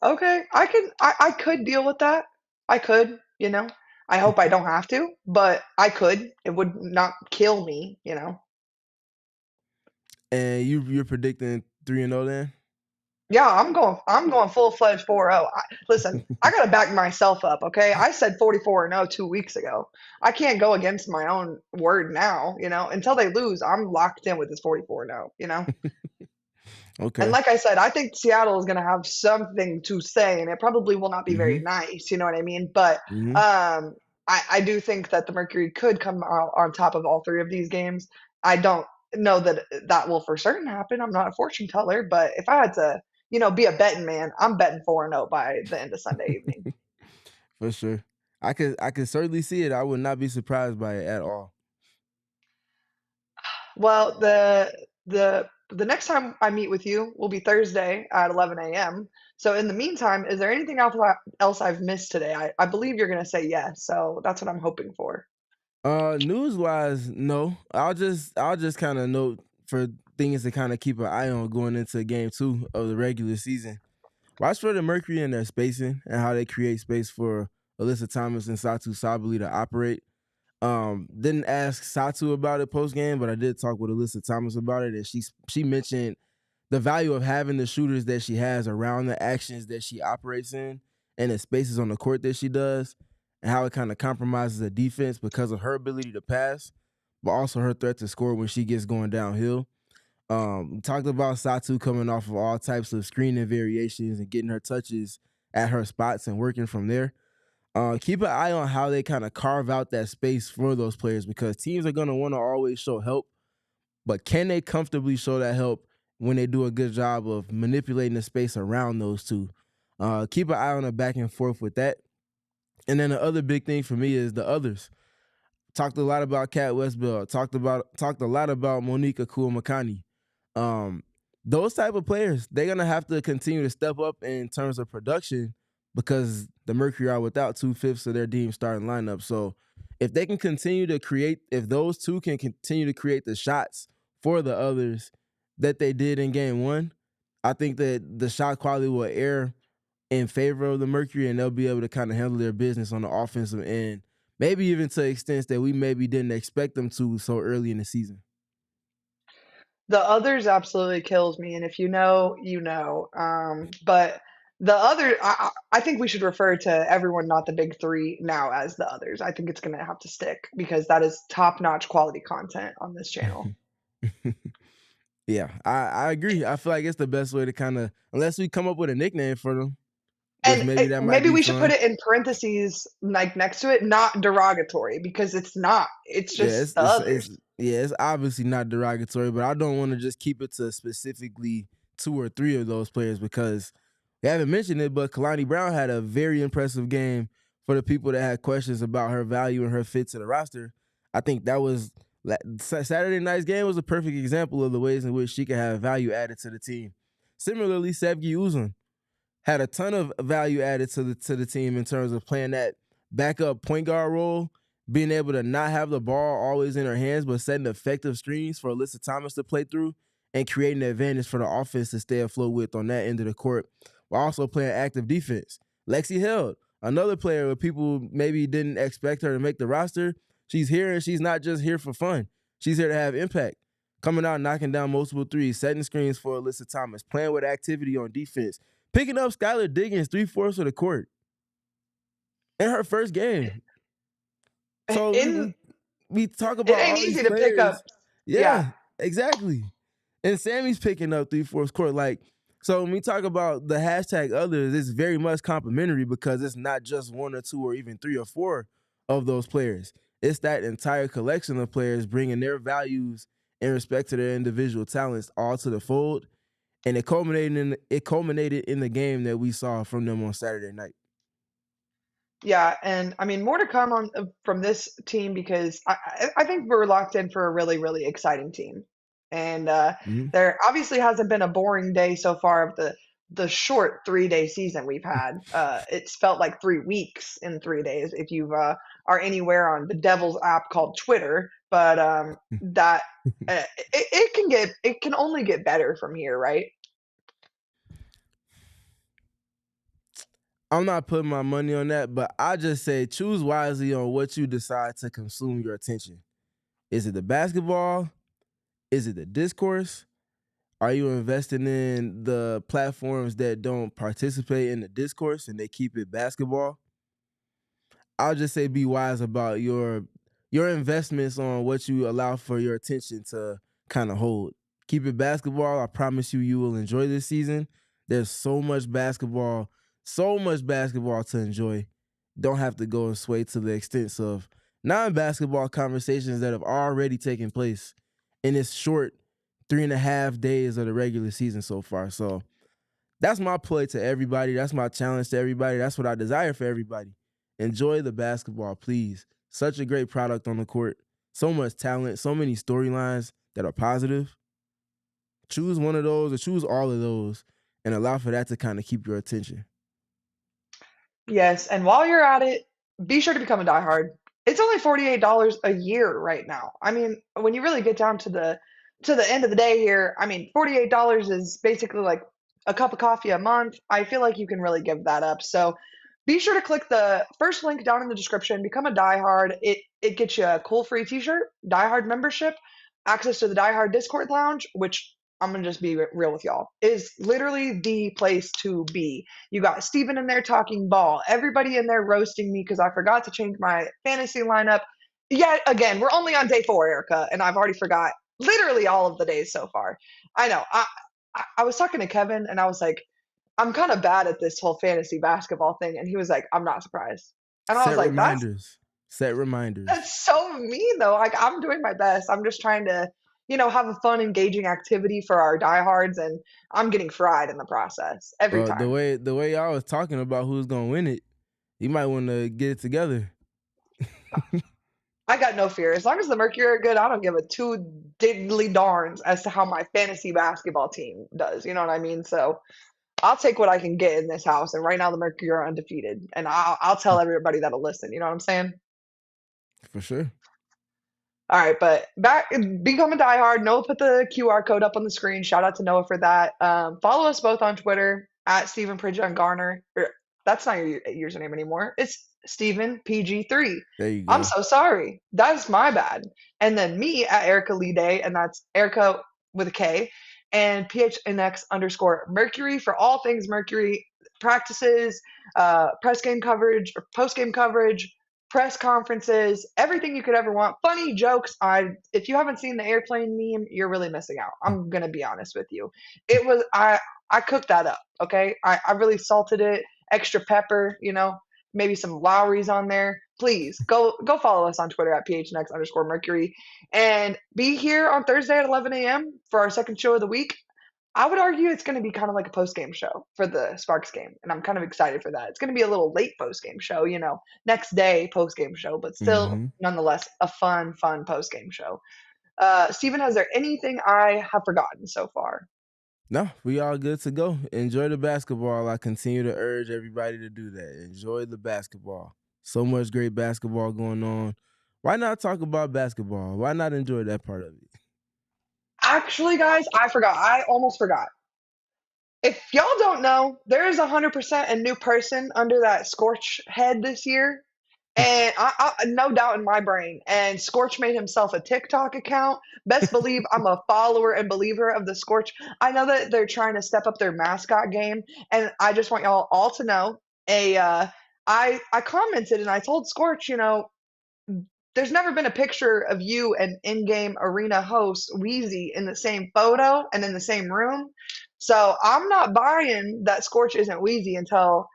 Okay, I could deal with that. I could. I hope I don't have to, but I could. It would not kill me. And you're predicting 3-0 then? Yeah, I'm going full-fledged 4-0. Listen, I gotta back myself up, okay? I said 44-0 2 weeks ago. I can't go against my own word now. Until they lose, I'm locked in with this 44-0. And Okay. like I said, I think Seattle is going to have something to say, and it probably will not be very Mhm. nice. You know what I mean? But Mhm. I do think that the Mercury could come out on top of all 3 of these games. I don't know that that will for certain happen. I'm not a fortune teller, but if I had to be a betting man, I'm betting 4-0 by the end of Sunday evening. For sure. I could certainly see it. I would not be surprised by it at all. Well, the next time I meet with you will be Thursday at 11 a.m. So in the meantime, is there anything else I've missed today? I believe you're gonna say yes, so that's what I'm hoping for. News wise, no. I'll just kind of note for things to kind of keep an eye on going into game 2 of the regular season. Watch for the Mercury and their spacing and how they create space for Alyssa Thomas and Satou Sabally to operate. Didn't ask Satou about it post game, but I did talk with Alyssa Thomas about it, and she mentioned the value of having the shooters that she has around the actions that she operates in and the spaces on the court that she does, and how it kind of compromises the defense because of her ability to pass, but also her threat to score when she gets going downhill. We talked about Satou coming off of all types of screening variations and getting her touches at her spots and working from there. Keep an eye on how they kind of carve out that space for those players because teams are going to want to always show help, but can they comfortably show that help when they do a good job of manipulating the space around those two? Keep an eye on the back and forth with that. And then the other big thing for me is the others. Talked a lot about Cat Westbell. Talked a lot about Monique Akuamakani. Um, those type of players, they're gonna have to continue to step up in terms of production because the Mercury are without 2/5 of their team starting lineup. So if they can continue to create, if those two can continue to create the shots for the others that they did in game one, I think that the shot quality will err in favor of the Mercury, and they'll be able to kind of handle their business on the offensive end, maybe even to extents that we maybe didn't expect them to so early in the season. The others absolutely kills me, and if you know, you know. But the other, I think we should refer to everyone, not the big three, now as the others. I think it's going to have to stick because that is top-notch quality content on this channel. Yeah, I agree. I feel like it's the best way to kind of, unless we come up with a nickname for them. which And maybe that might maybe be we should put fun. it in parentheses, like next to it, not derogatory, because it's not. It's Yeah, just the others. it's obviously not derogatory, but I don't want to just keep it to specifically 2 or 3 of those players because they haven't mentioned it, but Kalani Brown had a very impressive game for the people that had questions about her value and her fit to the roster. I think that was Saturday night's game was a perfect example of the ways in which she could have value added to the team. Similarly, Sevgi Uzun had a ton of value added to the team in terms of playing that backup point guard role, being able to not have the ball always in her hands, but setting effective screens for Alyssa Thomas to play through and creating an advantage for the offense to stay afloat with on that end of the court, while also playing active defense. Lexi Held, another player where people maybe didn't expect her to make the roster. She's here and she's not just here for fun. She's here to have impact. Coming out, knocking down multiple threes, setting screens for Alyssa Thomas, playing with activity on defense, picking up Skylar Diggins 3/4 of the court in her first game. So In we talk It about ain't all these easy to pick up. players. Yeah, Yeah, exactly. And Sammy's picking up 3/4 court. Like, so when we talk about the hashtag others, it's very much complimentary because it's not just 1 or 2 or even 3 or 4 of those players. It's that entire collection of players bringing their values in respect to their individual talents all to the fold, and it culminated in the game that we saw from them on Saturday night. yeah, and I mean more to come on from this team because I think we're locked in for a really really exciting team, and Mhm. there obviously hasn't been a boring day so far of the short 3 day season we've had. It's felt like 3 weeks in 3 days if you are anywhere on the devil's app called Twitter, but that it can only get better from here, right? I'm not putting my money on that, but I just say choose wisely on what you decide to consume your attention. Is it the basketball? Is it the discourse? Are you investing in the platforms that don't participate in the discourse and they keep it basketball? I'll just say be wise about your investments on what you allow for your attention to kind of hold. Keep it basketball. I promise you, you will enjoy this season. There's so much basketball to enjoy. Don't have to go and sway to the extent of non-basketball conversations that have already taken place in this short 3.5 days of the regular season so far. So that's my play to everybody. That's my challenge to everybody. That's what I desire for everybody. Enjoy the basketball, please. Such a great product on the court. So much talent, so many storylines that are positive. Choose one of those or choose all of those and allow for that to kind of keep your attention. Yes, and while you're at it, be sure to become a diehard. It's only $48 a year right now. I mean, when you really get down to the end of the day here, I mean, $48 is basically like a cup of coffee a month. I feel like you can really give that up. So be sure to click the first link down in the description, become a diehard. It gets you a cool free t-shirt, diehard membership, access to the diehard Discord lounge, which I'm gonna just be real with y'all, is literally the place to be. You got Steven in there talking ball. Everybody in there roasting me because I forgot to change my fantasy lineup. Yet again, we're only on day 4, Erica, and I've already forgot literally all of the days so far. I know. I was talking to Kevin and I was like, I'm kind of bad at this whole fantasy basketball thing, and he was like, I'm not surprised. And I was Set like, reminders. Set reminders. that's so mean though. Like I'm doing my best. I'm just trying to, have a fun, engaging activity for our diehards, and I'm getting fried in the process every Well, time. the way y'all was talking about who's gonna win it, you might want to get it together. I got no fear. As long as the Mercury are good, I don't give a two diddly darns as to how my fantasy basketball team does. You know what I mean? So I'll take what I can get in this house. And right now, the Mercury are undefeated, and I'll tell everybody that'll listen. You know what I'm saying? For sure. All right, but back become a diehard. Noah put the QR code up on the screen. Shout out to Noah for that. Follow us both on Twitter at Stephen Pridgeon Garner. That's not your username anymore. It's Stephen PG3. There you I'm go. so sorry. That's my bad. And then me at Erica Lee Day, and that's Erica with a K, and PHNX underscore Mercury for all things Mercury practices, press game coverage, or post game coverage, press conferences, everything you could ever want. Funny jokes. If you haven't seen the airplane meme, you're really missing out. I'm gonna be honest with you. I cooked that up. Okay, I really salted it extra pepper, maybe some Lowry's on there, please go follow us on Twitter at PHNX_Mercury and be here on Thursday at 11 a.m. for our second show of the week. I would argue it's going to be kind of like a post-game show for the Sparks game, and I'm kind of excited for that. It's going to be a little late post-game show, next day post-game show, but still, nonetheless, a fun post-game show. Steven, is there anything I have forgotten so far? No, we all good to go. Enjoy the basketball. I continue to urge everybody to do that. Enjoy the basketball. So much great basketball going on. Why not talk about basketball? Why not enjoy that part of it? Actually, guys, I forgot. I almost forgot. If y'all don't know, there is 100% a new person under that Scorch head this year. And I no doubt in my brain. And Scorch made himself a TikTok account. Best believe I'm a follower and believer of the Scorch. I know that they're trying to step up their mascot game, and I just want y'all all to know. I commented and I told Scorch, there's never been a picture of you and in-game arena host Wheezy in the same photo and in the same room. So I'm not buying that Scorch isn't Wheezy until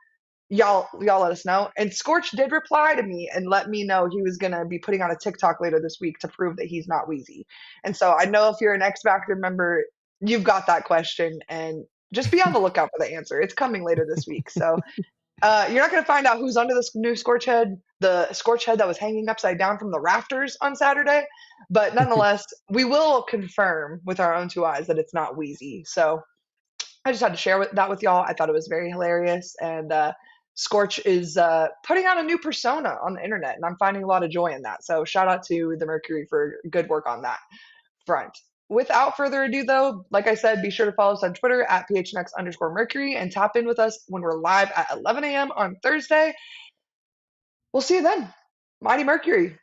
y'all let us know. And Scorch did reply to me and let me know he was going to be putting out a TikTok later this week to prove that he's not Wheezy. And so I know if you're an X Factor member, you've got that question, and just be on the lookout for the answer. It's coming later this week. So you're not going to find out who's under this new Scorch head, the Scorch head that was hanging upside down from the rafters on Saturday. But nonetheless, we will confirm with our own two eyes that it's not Wheezy. So I just had to share that with y'all. I thought it was very hilarious. And Scorch is putting out a new persona on the internet, and I'm finding a lot of joy in that. So shout out to the Mercury for good work on that front. Without further ado, though, like I said, be sure to follow us on Twitter at PHNX_Mercury and tap in with us when we're live at 11 a.m. on Thursday. We'll see you then. Mighty Mercury.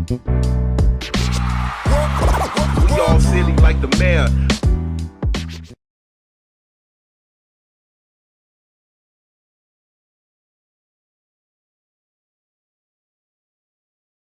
We all silly like the mayor.